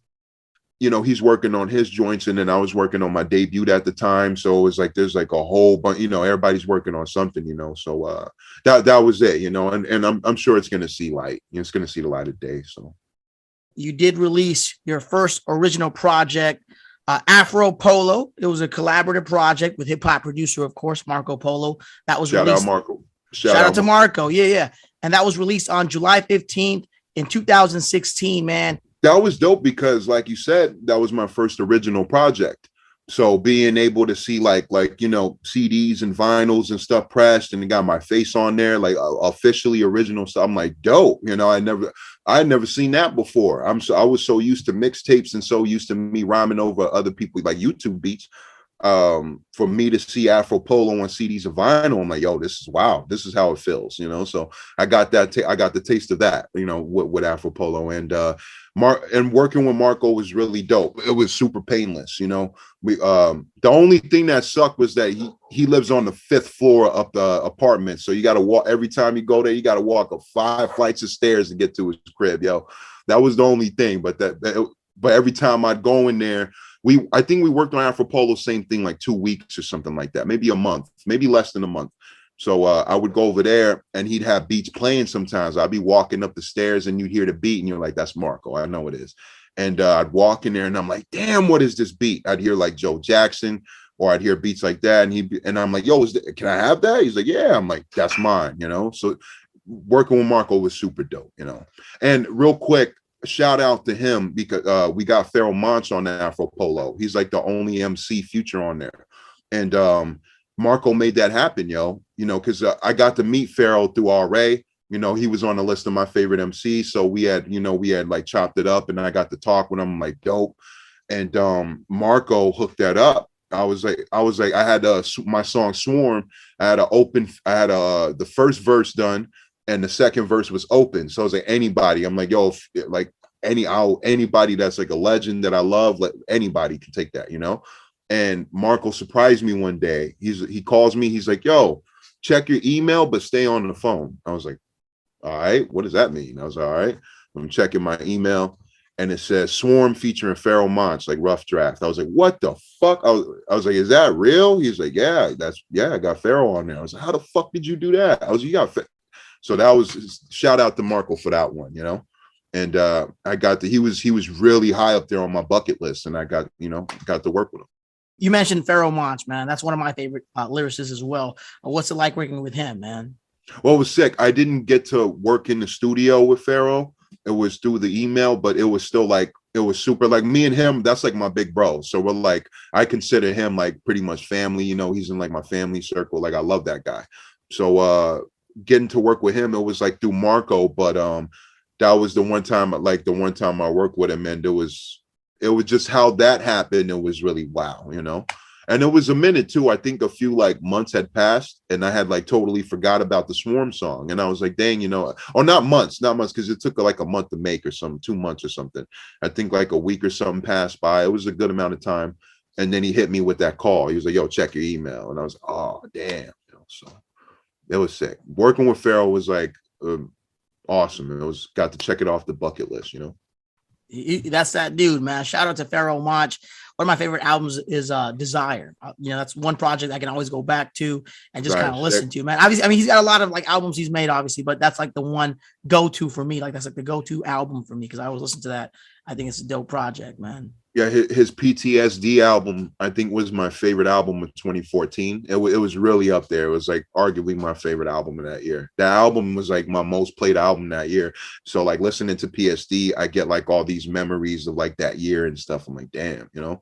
You know, he's working on his joints, and then I was working on my debut at the time. So it was like, there's like a whole bunch, you know, everybody's working on something, you know. So that was it, you know, and I'm sure it's going to see light. It's going to see the light of day. So you did release your first original project, Afro Polo. It was a collaborative project with hip hop producer, of course, Marco Polo. That was Shout released. out Marco. Shout out to Marco. Yeah. And that was released on July 15th in 2016, man. That was dope because, like you said, that was my first original project. So being able to see like, you know, CDs and vinyls and stuff pressed, and it got my face on there, like officially original stuff. I'm like, dope. You know, I had never seen that before. I was so used to mixtapes and so used to me rhyming over other people like YouTube beats. For me to see Afro Polo on CDs and vinyl, I'm like, yo, this is wow, this is how it feels, you know. So I got that, I got the taste of that, you know, with Afro Polo, and working with Marco was really dope. It was super painless, you know. We the only thing that sucked was that he lives on the 5th floor of the apartment, so you got to walk every time you go there. You got to walk up 5 flights of stairs to get to his crib, yo. That was the only thing, but but every time I'd go in there, I think we worked on Afro Polo, same thing, like 2 weeks or something like that, maybe a month, maybe less than a month. So I would go over there and he'd have beats playing sometimes. I'd be walking up the stairs and you'd hear the beat and you're like, that's Marco. I know it is. And I'd walk in there and I'm like, damn, what is this beat? I'd hear like Joe Jackson, or I'd hear beats like that. And I'm like, yo, can I have that? He's like, yeah. I'm like, that's mine, you know? So working with Marco was super dope, you know? And real quick, shout out to him, because we got Pharoah Monch on the Afro Polo. He's like the only MC feature on there. And Marco made that happen, yo, you know, because I got to meet Pharoah through RA. You know, he was on the list of my favorite MCs. So we had like chopped it up and I got to talk with him. I'm like, dope. And Marco hooked that up. I was like, I had my song Swarm. I had the first verse done and the second verse was open. So I was like, anybody. I'm like, yo, like anybody that's like a legend that I love, anybody can take that, you know? And Marco surprised me one day. He calls me. He's like, yo, check your email, but stay on the phone. I was like, all right, what does that mean? I was all right. I'm checking my email and it says Swarm featuring Pharoah Monch, like rough draft. I was like, what the fuck? I was like, is that real? He's like, yeah, I got Pharoah on there. I was like, how the fuck did you do that? I was like, you got So that was, shout out to Marco for that one, you know? And he was really high up there on my bucket list, and I got to work with him. You mentioned Pharoah Monch, man. That's one of my favorite lyricists as well. What's it like working with him, man? Well, it was sick. I didn't get to work in the studio with Pharoah. It was through the email, but it was still like, it was super, like me and him, that's like my big bro. So we're like, I consider him like pretty much family, you know, he's in like my family circle. Like I love that guy. So getting to work with him, it was like through Marco, but that was the one time I worked with him, and it was just how that happened. It was really wow, you know. And it was a minute too. I think a few like months had passed, and I had like totally forgot about the Swarm song. And I was like, dang, you know, or not months, because it took like a month to make or something, 2 months or something. I think like a week or something passed by. It was a good amount of time. And then he hit me with that call. He was like, yo, check your email. And I was, oh, damn. You know, so it was sick. Working with Pharoah was like awesome. It got to check it off the bucket list, you know. That's that dude, man. Shout out to Pharoah Monch. One of my favorite albums is Desire. You know, that's one project I can always go back to and just kind of listen to, man. Obviously, I mean, he's got a lot of like albums he's made, obviously, but that's like the one go-to for me. Like that's like the go-to album for me because I always listen to that. I think it's a dope project, man. Yeah, his PTSD album, I think, was my favorite album of 2014. It was really up there. It was like arguably my favorite album of that year. That album was like my most played album that year. So like listening to PSD, I get like all these memories of like that year and stuff. I'm like, damn, you know?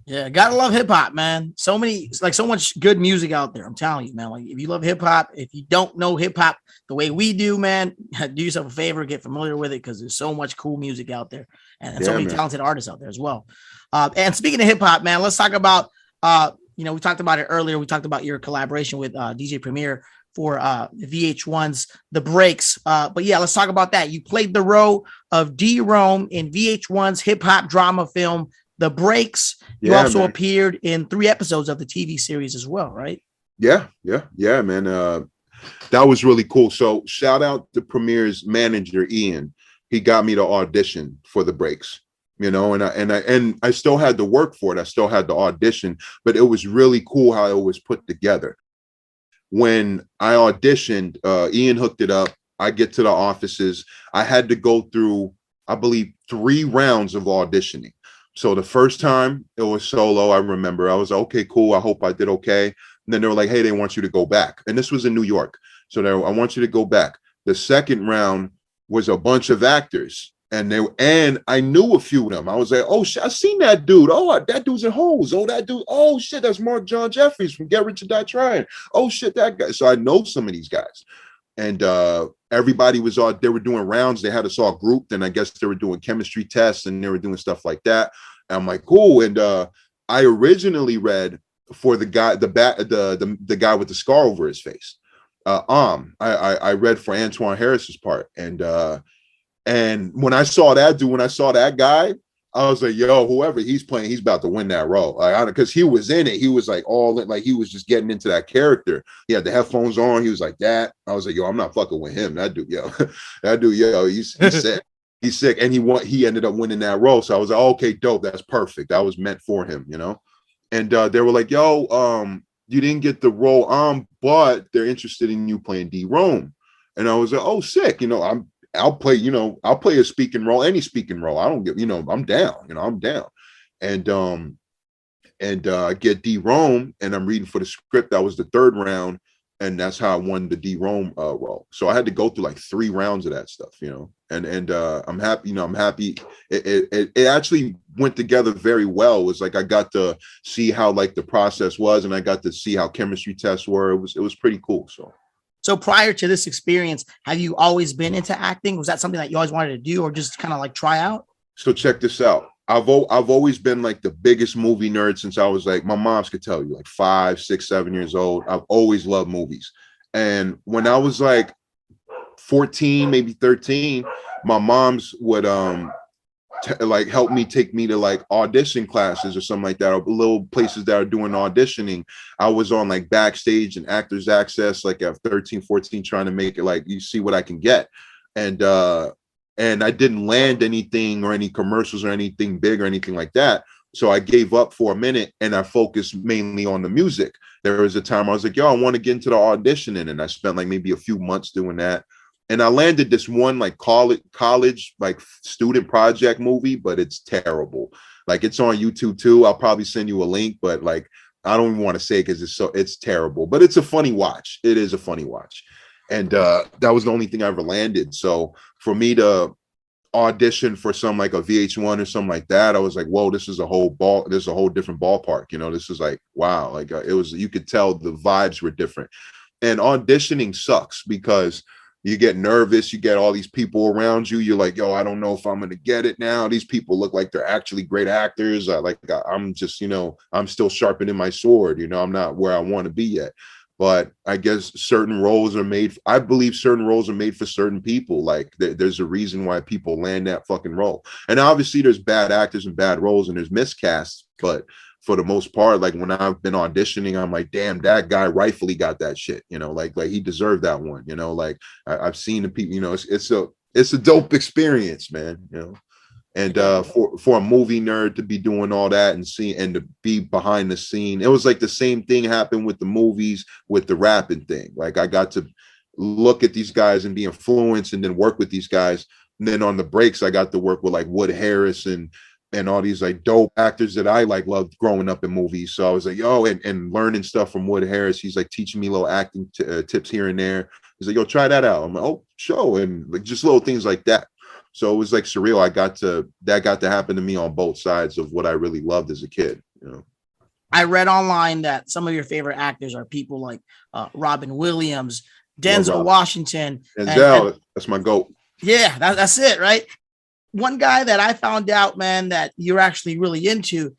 Yeah, gotta love hip hop, man. So much good music out there. I'm telling you, man. Like if you love hip hop, if you don't know hip hop the way we do, man, do yourself a favor, get familiar with it because there's so much cool music out there and so many talented artists out there as well. And speaking of hip hop, man, let's talk about we talked about it earlier. We talked about your collaboration with DJ Premier for VH1's The Breaks. But yeah, let's talk about that. You played the role of D. Rome in VH1's hip hop drama film The Breaks. You also appeared in 3 episodes of the TV series as well, right? Yeah, man. That was really cool. So shout out to Premier's manager, Ian. He got me to audition for The Breaks, you know, and I still had to work for it. I still had to audition, but it was really cool how it was put together. When I auditioned, Ian hooked it up. I get to the offices. I had to go through, I believe, 3 rounds of auditioning. So the first time it was solo, I remember I was like, okay, cool. I hope I did okay. And then they were like, hey, they want you to go back. And this was in New York. So I want you to go back. The second round was a bunch of actors. And I knew a few of them. I was like, oh, shit, I seen that dude. Oh, that dude's in Hoes. Oh, that dude. Oh, shit, that's Mark John Jeffries from Get Rich or Die Trying. Oh, shit, that guy. So I know some of these guys. And everybody was they were doing rounds. They had us all grouped, and I guess they were doing chemistry tests and they were doing stuff like that. And I'm like, cool. And I originally read for the guy, the guy with the scar over his face. I read for Antoine Harris's part, and when I saw that guy, I was like, yo, whoever he's playing, he's about to win that role. Like, because he was in it, he was like all in, like he was just getting into that character. He had the headphones on, he was like that. I was like, yo, I'm not fucking with him. That dude, yo, he's sick. He's sick, and he ended up winning that role. So I was like, oh, okay, dope, that's perfect. That was meant for him, you know. And they were like, yo, you didn't get the role, but they're interested in you playing D. Rome. And I was like, oh, sick, you know, I'll play a speaking role, any speaking role. I don't get, you know, I'm down, I'm down. And I get D. Rome, and I'm reading for the script. That was the third round, and that's how I won the D. Rome role. So I had to go through like 3 rounds of that stuff, you know. And I'm happy, you know, I'm happy. It actually went together very well. It was like I got to see how like the process was, and I got to see how chemistry tests were. It was pretty cool. So prior to this experience, have you always been into acting? Was that something that you always wanted to do, or just kind of like try out? So check this out. I've always been like the biggest movie nerd since I was like, my moms could tell you, like 5, 6, 7 years old. I've always loved movies. And when I was like 14, maybe 13, my moms would like help me, take me to like audition classes or something like that, or little places that are doing auditioning. I was on like Backstage and Actors Access like at 13, 14, trying to make it like, you see what I can get. And I didn't land anything or any commercials or anything big or anything like that. So I gave up for a minute, and I focused mainly on the music. There was a time I was like, yo, I want to get into the auditioning. And I spent like maybe a few months doing that. And I landed this one like college like student project movie, but it's terrible. Like, it's on YouTube too. I'll probably send you a link, but like, I don't even want to say it because it's terrible, but it's a funny watch. It is a funny watch. And that was the only thing I ever landed. So for me to audition for some like a VH1 or something like that, I was like, whoa, this is a whole different ballpark. You know, this is like, wow. Like it was, you could tell the vibes were different. And auditioning sucks because you get nervous. You get all these people around you. You're like, yo, I don't know if I'm going to get it now. These people look like they're actually great actors. I'm just, you know, I'm still sharpening my sword. You know, I'm not where I want to be yet. But I guess certain roles are made. I believe certain roles are made for certain people. Like there's a reason why people land that fucking role. And obviously there's bad actors and bad roles and there's miscasts. But for the most part, like when I've been auditioning, I'm like, damn, that guy rightfully got that shit. You know, like he deserved that one. You know, like I've seen the people. You know, it's a dope experience, man. You know. And for a movie nerd to be doing all that and to be behind the scene, it was like the same thing happened with the movies, with the rapping thing. Like I got to look at these guys and be influenced and then work with these guys. And then on the breaks, I got to work with like Wood Harris and all these like dope actors that I like loved growing up in movies. So I was like, yo, and learning stuff from Wood Harris. He's like teaching me little acting tips here and there. He's like, yo, try that out. I'm like, oh, show. And like just little things like that. So it was like surreal. That got to happen to me on both sides of what I really loved as a kid. You know, I read online that some of your favorite actors are people like Robin Williams, Denzel Washington. Denzel, that's my GOAT. Yeah, that's it, right? One guy that I found out, man, that you're actually really into,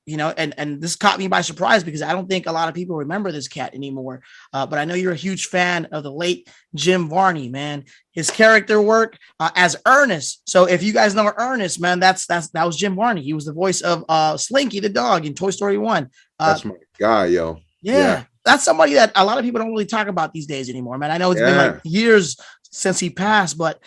you know, and this caught me by surprise because I don't think a lot of people remember this cat anymore. But I know you're a huge fan of the late Jim Varney, man. His character work as Ernest. So if you guys know Ernest, man, that was Jim Varney. He was the voice of Slinky the dog in Toy Story 1. That's my guy, yo. Yeah, that's somebody that a lot of people don't really talk about these days anymore, man. I know it's been like years since he passed, but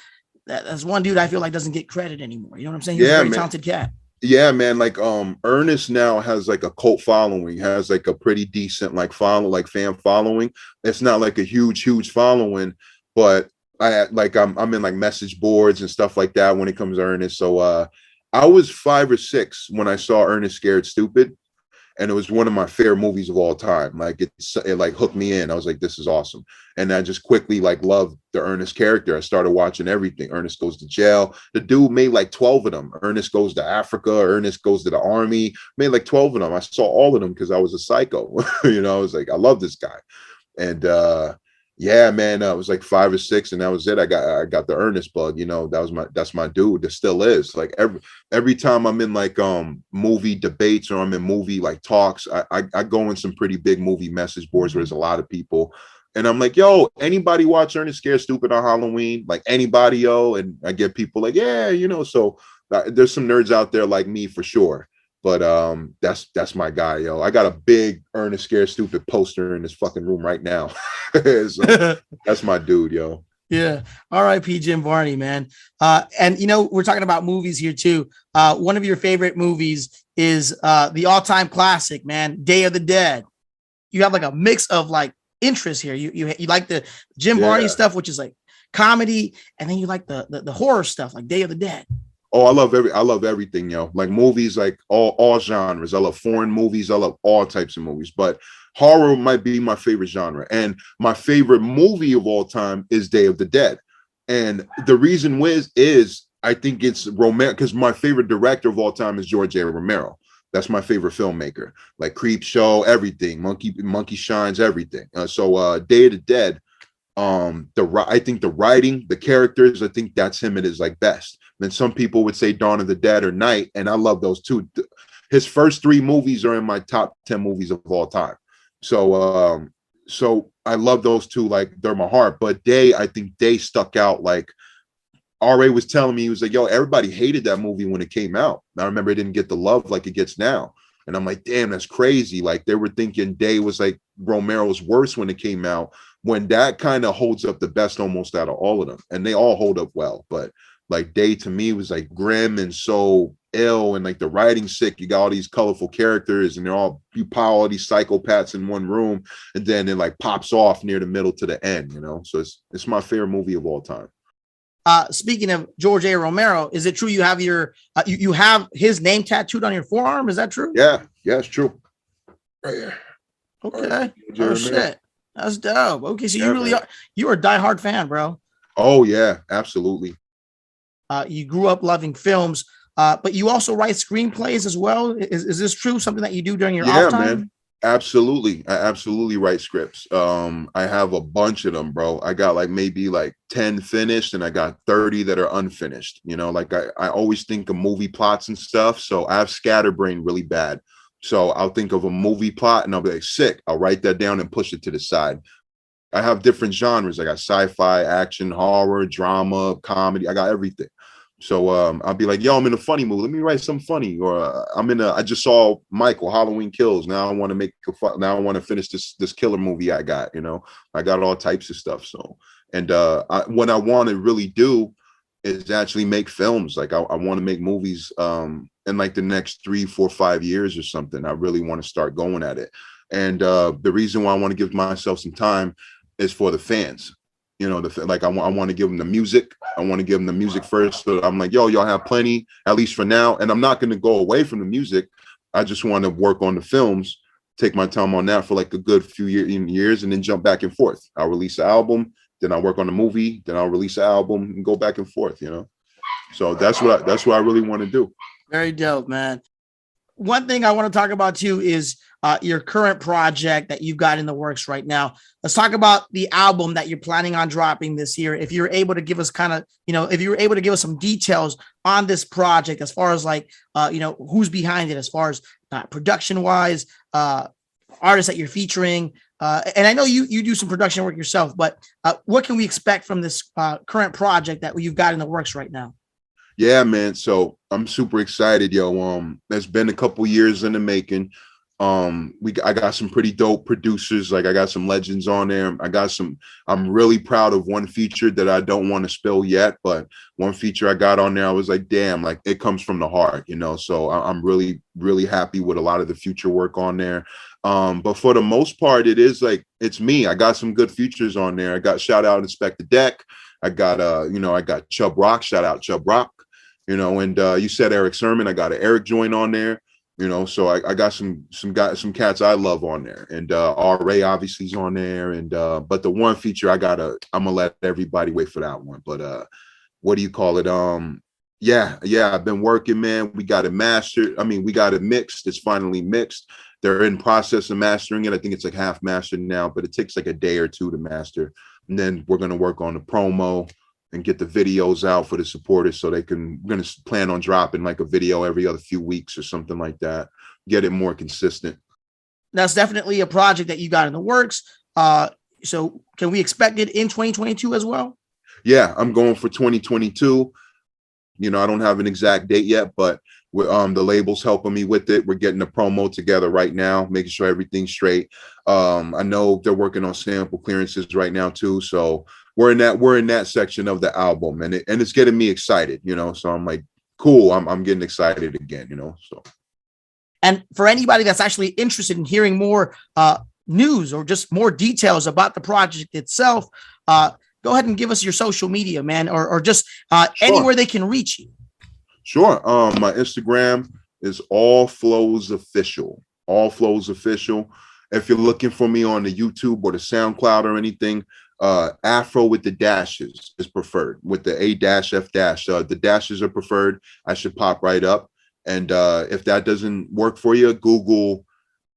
that's one dude I feel like doesn't get credit anymore. You know what I'm saying? He's a very talented cat. Yeah, man. Like Ernest now has like a cult following, has like a pretty decent like fan following. It's not like a huge following, but I'm in like message boards and stuff like that when it comes to Ernest. So I was 5 or 6 when I saw Ernest Scared Stupid, and it was one of my favorite movies of all time. Like it like hooked me in. I was like, this is awesome. And I just quickly like loved the Ernest character. I started watching everything. Ernest Goes to Jail. The dude made like 12 of them. Ernest Goes to Africa. Ernest Goes to the Army. Made like 12 of them. I saw all of them because I was a psycho. You know, I was like, I love this guy. And Yeah, man, it was like 5 or 6, and that was it. I got the Ernest bug. That's my dude. That still is. Like every time I'm in like movie debates or I'm in movie like talks, I go in some pretty big movie message boards where there's a lot of people, and I'm like, yo, anybody watch Ernest Scared Stupid on Halloween? Like anybody, yo, and I get people like, yeah, So there's some nerds out there like me for sure. But that's my guy, yo. I got a big Ernest Scared Stupid poster in this fucking room right now. So that's my dude, yo. Yeah. R.I.P. Jim Varney, man. And we're talking about movies here too. One of your favorite movies is the all-time classic, man, Day of the Dead. You have like a mix of like interests here. You like the Jim Varney stuff, which is like comedy, and then you like the horror stuff, like Day of the Dead. Oh, I love everything, yo. Like movies, like all genres. I love foreign movies. I love all types of movies, but horror might be my favorite genre. And my favorite movie of all time is Day of the Dead. And the reason is I think it's romantic because my favorite director of all time is George A. Romero. That's my favorite filmmaker. Like Creep Show, everything, Monkey Shines, everything. So Day of the Dead. I think the writing, the characters, I think that's him at his like best. Then some people would say Dawn of the Dead or Night, and I love those too. His first 3 movies are in my top 10 movies of all time. So I love those two, like they're my heart. But I think Day stuck out. Like RA was telling me, he was like, yo, everybody hated that movie when it came out. I remember it didn't get the love like it gets now. And I'm like, damn, that's crazy. Like they were thinking Day was like Romero's worst when it came out, when that kind of holds up the best almost out of all of them. And they all hold up well. But like Day to me was like grim and so ill, and like the writing sick. You got all these colorful characters and you pile all these psychopaths in one room, and then it like pops off near the middle to the end, So it's my favorite movie of all time. Speaking of George A. Romero, is it true you have you have his name tattooed on your forearm? Is that true? Yeah, it's true. Right here. Okay. Right. Oh shit, that's dope. Okay, so you're a diehard fan, bro. Oh yeah, absolutely. You grew up loving films, but you also write screenplays as well. Is this true? Something that you do during your off time? Man. Absolutely. I absolutely write scripts. I have a bunch of them, bro. I got like maybe like 10 finished and I got 30 that are unfinished. Like I always think of movie plots and stuff. So I have scatterbrain really bad. So I'll think of a movie plot and I'll be like, sick. I'll write that down and push it to the side. I have different genres. I got sci-fi, action, horror, drama, comedy. I got everything. So I'll be like, yo, I'm in a funny mood. Let me write something funny. Or I just saw Michael, Halloween Kills. Now I want to now I want to finish this killer movie I got, I got all types of stuff. So, and what I want to really do is actually make films. Like I want to make movies in like the next 3, 4, 5 years or something. I really want to start going at it. And the reason why I want to give myself some time is for the fans. I want to give them the music. I want to give them the music first. So I'm like, yo, y'all have plenty, at least for now. And I'm not going to go away from the music. I just want to work on the films, take my time on that for like a good few years and then jump back and forth. I'll release an album, then I'll work on the movie, then I'll release an album and go back and forth, So that's what I really want to do. Very dope, man. One thing I want to talk about too is your current project that you've got in the works right now. Let's talk about the album that you're planning on dropping this year. If you're able to give us if you were able to give us some details on this project, as far as like, who's behind it, as far as production wise, artists that you're featuring. And I know you do some production work yourself, but what can we expect from this current project that you've got in the works right now? Yeah, man. So I'm super excited, yo. It's been a couple years in the making. I got some pretty dope producers. Like I got some legends on there. I'm really proud of one feature that I don't want to spill yet, but one feature I got on there, I was like, damn, like it comes from the heart, So I'm really, really happy with a lot of the future work on there. But for the most part, it is like, it's me. I got some good features on there. I got shout out Inspector Deck. I got, I got Chubb Rock, shout out Chubb Rock, and you said Eric Sermon. I got an Eric joint on there. So I got some cats I love on there, and RA obviously is on there, and but the one feature I'm gonna let everybody wait for that one. But what do you call it? Yeah, I've been working, man. We got it mastered. I mean, we got it mixed. It's finally mixed. They're in process of mastering it. I think it's like half mastered now, but it takes like a day or two to master. And then we're gonna work on the promo and get the videos out for the supporters so we're gonna plan on dropping like a video every other few weeks or something like that. Get it more consistent. That's definitely a project that you got in the works. So can we expect it in 2022 as well? Yeah, I'm going for 2022. I don't have an exact date yet, but the label's helping me with it. We're getting the promo together right now, making sure everything's straight. I know they're working on sample clearances right now too. So we're in that section of the album, and it's getting me excited, So I'm like, cool. I'm getting excited again, So. And for anybody that's actually interested in hearing more news or just more details about the project itself, go ahead and give us your social media, man, or just Sure. Anywhere they can reach you. Sure. My Instagram is All Flows Official. All Flows Official. If you're looking for me on the YouTube or the SoundCloud or anything, Afro with the dashes is preferred, with the A-F-. The dashes are preferred. I should pop right up. And if that doesn't work for you, Google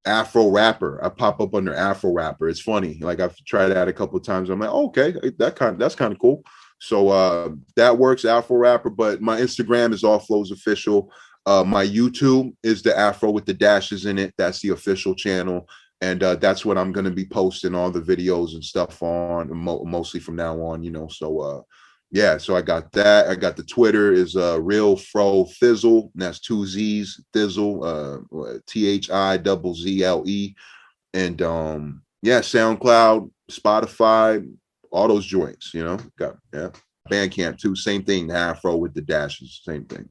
Afro rapper. I pop up under Afro rapper. It's funny. Like I've tried that a couple of times. I'm like, okay, that's kind of cool. So that works, Afro rapper. But my Instagram is All Flows Official. My YouTube is the Afro with the dashes in it. That's the official channel. And that's what I'm going to be posting all the videos and stuff on, mostly from now on, So so I got that. I got the Twitter is Real Fro Thizzle. And that's 2 Z's, Thizzle, THIZZLE. And SoundCloud, Spotify, all those joints, got Bandcamp too. Same thing. Afro with the dashes, same thing.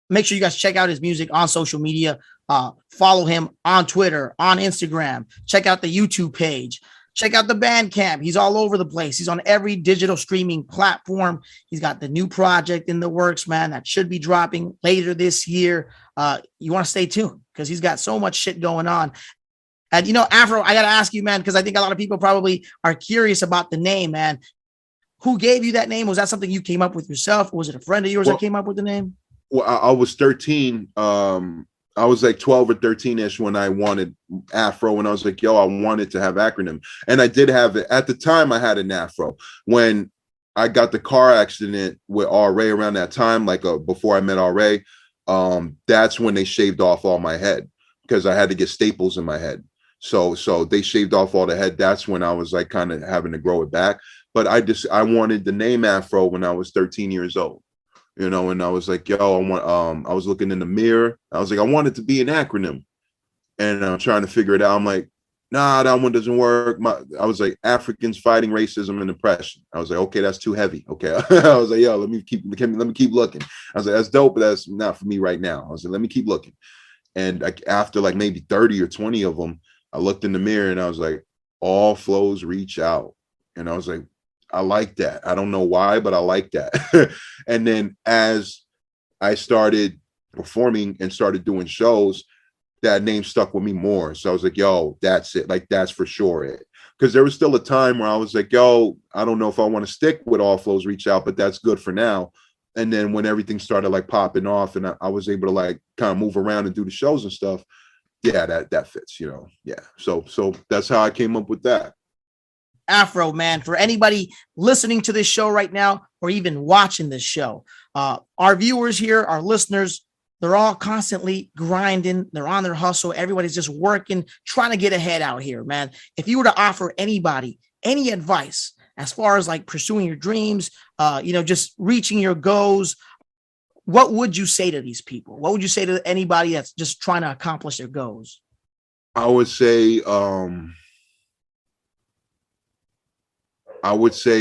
Make sure you guys check out his music on social media. Follow him on Twitter, on Instagram. Check out the YouTube page. Check out the Bandcamp. He's all over the place. He's on every digital streaming platform. He's got the new project in the works, man, that should be dropping later this year. You want to stay tuned because he's got so much shit going on. And, Afro, I got to ask you, man, because I think a lot of people probably are curious about the name, man. Who gave you that name? Was that something you came up with yourself? Or was it a friend of yours that came up with the name? Well, I was 13. I was like 12 or 13-ish when I wanted Afro, and I was like, I wanted to have acronym. And I did have it. At the time, I had an Afro. When I got the car accident with R.A. around that time, like before I met R.A., that's when they shaved off all my head because I had to get staples in my head. So they shaved off all the head. That's when I was like kind of having to grow it back. But I wanted the name Afro when I was 13 years old. And I was like, I was looking in the mirror. I was like, I want it to be an acronym. And I'm trying to figure it out. I'm like, nah, that one doesn't work. I was like, Africans fighting racism and oppression. I was like, okay, that's too heavy. Okay. I was like, let me keep looking. I was like, that's dope, but that's not for me right now. I was like, let me keep looking. And after like maybe 30 or 20 of them, I looked in the mirror and I was like, all flows reach out. And I was like, I like that. I don't know why, but I like that. And then as I started performing and started doing shows, that name stuck with me more. So I was like, that's it. Like, that's for sure it. Because there was still a time where I was like, I don't know if I want to stick with All Flows Reach Out, but that's good for now. And then when everything started like popping off and I was able to like kind of move around and do the shows and stuff, that fits, Yeah. So that's how I came up with that. Afro, man, for anybody listening to this show right now or even watching this show, our viewers here, our listeners, they're all constantly grinding. They're on their hustle. Everybody's just working, trying to get ahead out here, man. If you were to offer anybody any advice as far as like pursuing your dreams, just reaching your goals, what would you say to these people? What would you say to anybody that's just trying to accomplish their goals? I would say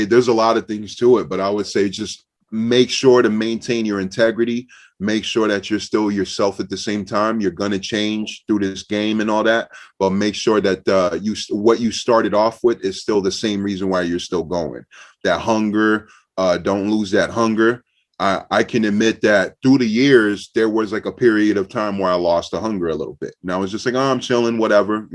there's a lot of things to it, but I would say just make sure to maintain your integrity. Make sure that you're still yourself at the same time. You're going to change through this game and all that, but make sure that what you started off with is still the same reason why you're still going. That hunger, don't lose that hunger. I can admit that through the years, there was like a period of time where I lost the hunger a little bit. And I was just like, I'm chilling, whatever,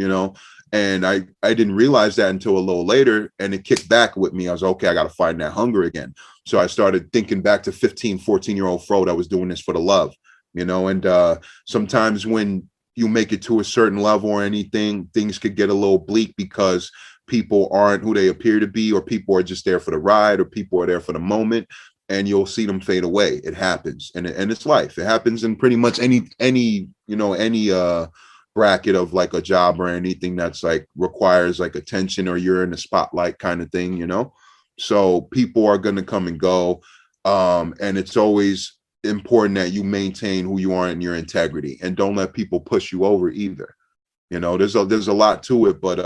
And I didn't realize that until a little later, and it kicked back with me. I was okay, I got to find that hunger again. So I started thinking back to 15, 14-year-old Fro that was doing this for the love, you know. And sometimes when you make it to a certain level or anything, things could get a little bleak because people aren't who they appear to be, or people are just there for the ride, or people are there for the moment, and you'll see them fade away. It happens, and it's life. It happens in pretty much any bracket of like a job or anything that's like requires like attention, or you're in the spotlight kind of thing, you know. So people are going to come and go, and it's always important that you maintain who you are and your integrity, and don't let people push you over either. You know, there's a lot to it, but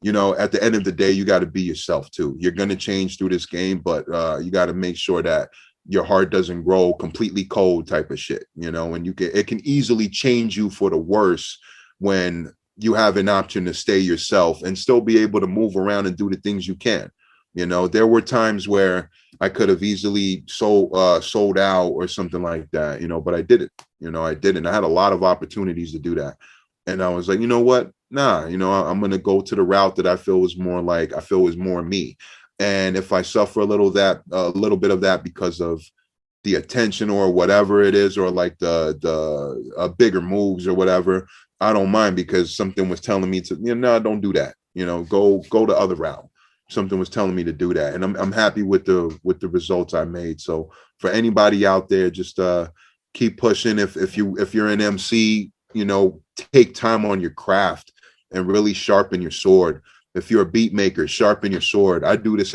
you know, at the end of the day, you got to be yourself too. You're going to change through this game, but you got to make sure that your heart doesn't grow completely cold type of shit, you know. And it can easily change you for the worse when you have an option to stay yourself and still be able to move around and do the things you can. You know, there were times where I could have easily sold out or something like that, you know, but I didn't. You know, I didn't. I had a lot of opportunities to do that, and I was like, you know what? Nah, you know, I'm gonna go to the route that I feel is more me. And if I suffer a little bit of that because of the attention or whatever it is, or like the bigger moves or whatever, I don't mind, because something was telling me to, you know, no, don't do that. You know, go the other route. Something was telling me to do that, and I'm happy with the results I made. So for anybody out there, just keep pushing. If you're an MC, you know, take time on your craft and really sharpen your sword. If you're a beat maker, sharpen your sword. I do this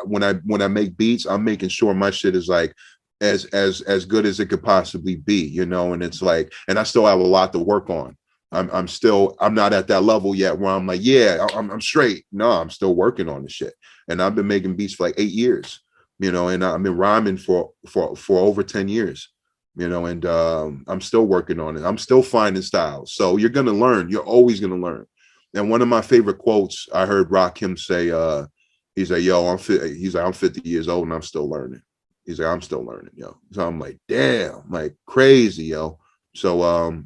when I make beats, I'm making sure my shit is like as good as it could possibly be, you know. And it's like, and I still have a lot to work on. I'm not at that level yet where I'm like, yeah, I'm straight. No, I'm still working on the shit. And I've been making beats for like 8 years, you know, and I've been rhyming for over 10 years, you know, and I'm still working on it. I'm still finding styles. So you're going to learn. You're always going to learn. And one of my favorite quotes I heard Rakim say, he's like, yo, I'm 50 years old and I'm still learning. He's like, I'm still learning, yo. So I'm like, damn, like crazy, yo. So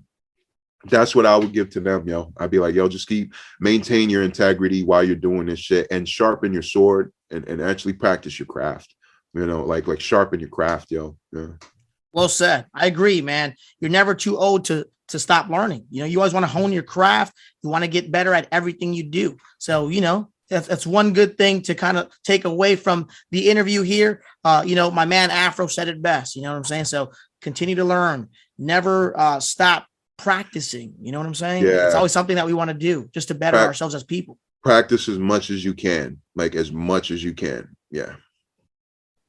that's what I would give to them, yo. I'd be like, yo, just maintain your integrity while you're doing this shit, and sharpen your sword, and actually practice your craft. You know, like sharpen your craft, yo. Yeah. Well said. I agree, man. You're never too old to stop learning. You know, you always want to hone your craft. You want to get better at everything you do. So, you know, that's one good thing to kind of take away from the interview here. You know, my man Afro said it best. You know what I'm saying? So continue to learn. Never stop practicing. You know what I'm saying? Yeah. It's always something that we want to do just to better ourselves as people. Practice as much as you can. Like as much as you can. Yeah.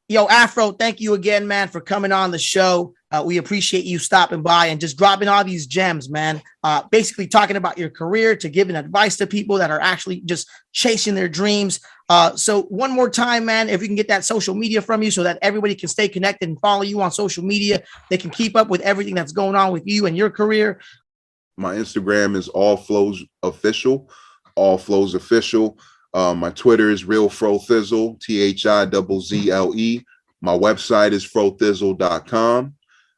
Yo, Afro, thank you again, man, for coming on the show. We appreciate you stopping by and just dropping all these gems, man. Basically talking about your career, to giving advice to people that are actually just chasing their dreams. So one more time, man, if we can get that social media from you so that everybody can stay connected and follow you on social media, they can keep up with everything that's going on with you and your career. My Instagram is All Flows Official. All Flows Official. My Twitter is Real Fro Thizzle, THIZZLE. My website is frothizzle.com.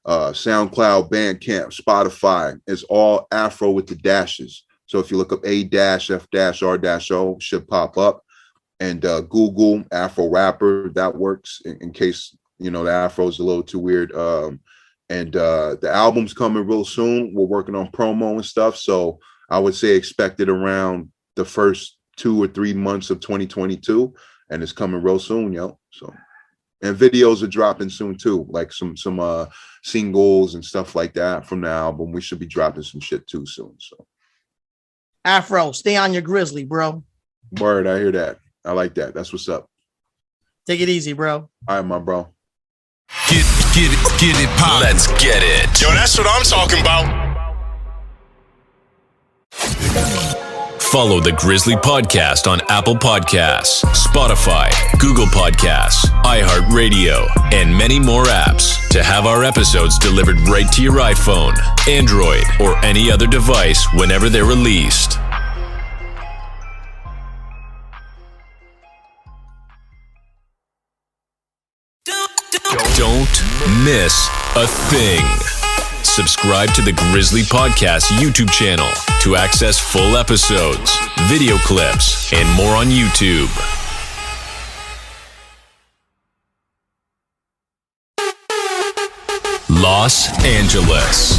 SoundCloud, Bandcamp, Spotify is all Afro with the dashes. So if you look up A-F-R-O, should pop up. And Google Afro Rapper, that works in case, you know, the Afro is a little too weird. And the album's coming real soon. We're working on promo and stuff. So I would say expect it around the first 2 or 3 months of 2022, and it's coming real soon, yo. So, and videos are dropping soon too, like some singles and stuff like that from the album. We should be dropping some shit too soon. So, Afro, stay on your Grizzly, bro. Word, I hear that. I like that. That's what's up. Take it easy, bro. All right, my bro. Get it pop. Let's get it. Yo, that's what I'm talking about. Follow the Grizzly Podcast on Apple Podcasts, Spotify, Google Podcasts, iHeartRadio, and many more apps to have our episodes delivered right to your iPhone, Android, or any other device whenever they're released. Don't miss a thing. Subscribe to the Grizzly Podcast YouTube channel to access full episodes, video clips, and more on YouTube. Los Angeles,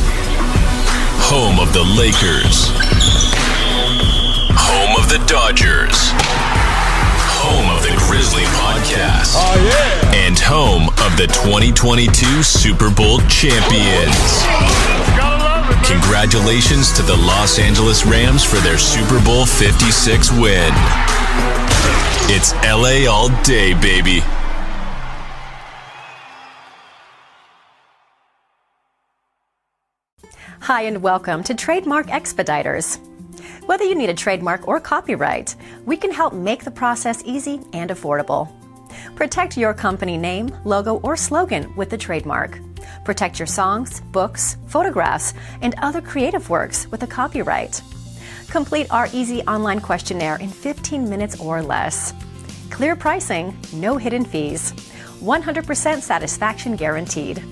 home of the Lakers, home of the Dodgers, home of the Grizzly Podcast, and home of the 2022 Super Bowl champions. Congratulations to the Los Angeles Rams for their Super Bowl 56 win. It's LA all day, baby. Hi, and welcome to Trademark Expediters. Whether you need a trademark or copyright, we can help make the process easy and affordable. Protect your company name, logo, or slogan with the trademark. Protect your songs, books, photographs, and other creative works with a copyright. Complete our easy online questionnaire in 15 minutes or less. Clear pricing, no hidden fees. 100% satisfaction guaranteed.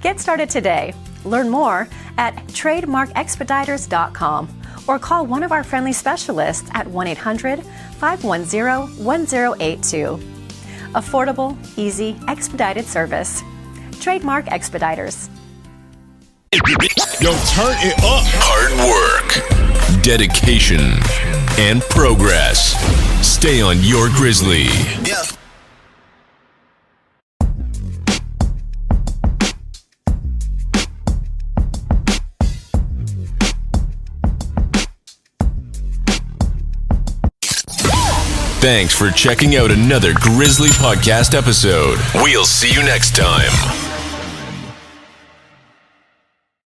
Get started today. Learn more at trademarkexpediters.com or call one of our friendly specialists at 1-800-510-1082. Affordable, easy, expedited service. Trademark Expediters. Yo, turn it up. Hard work, dedication, and progress. Stay on your Grizzly. Yeah. Thanks for checking out another Grizzly Podcast episode. We'll see you next time.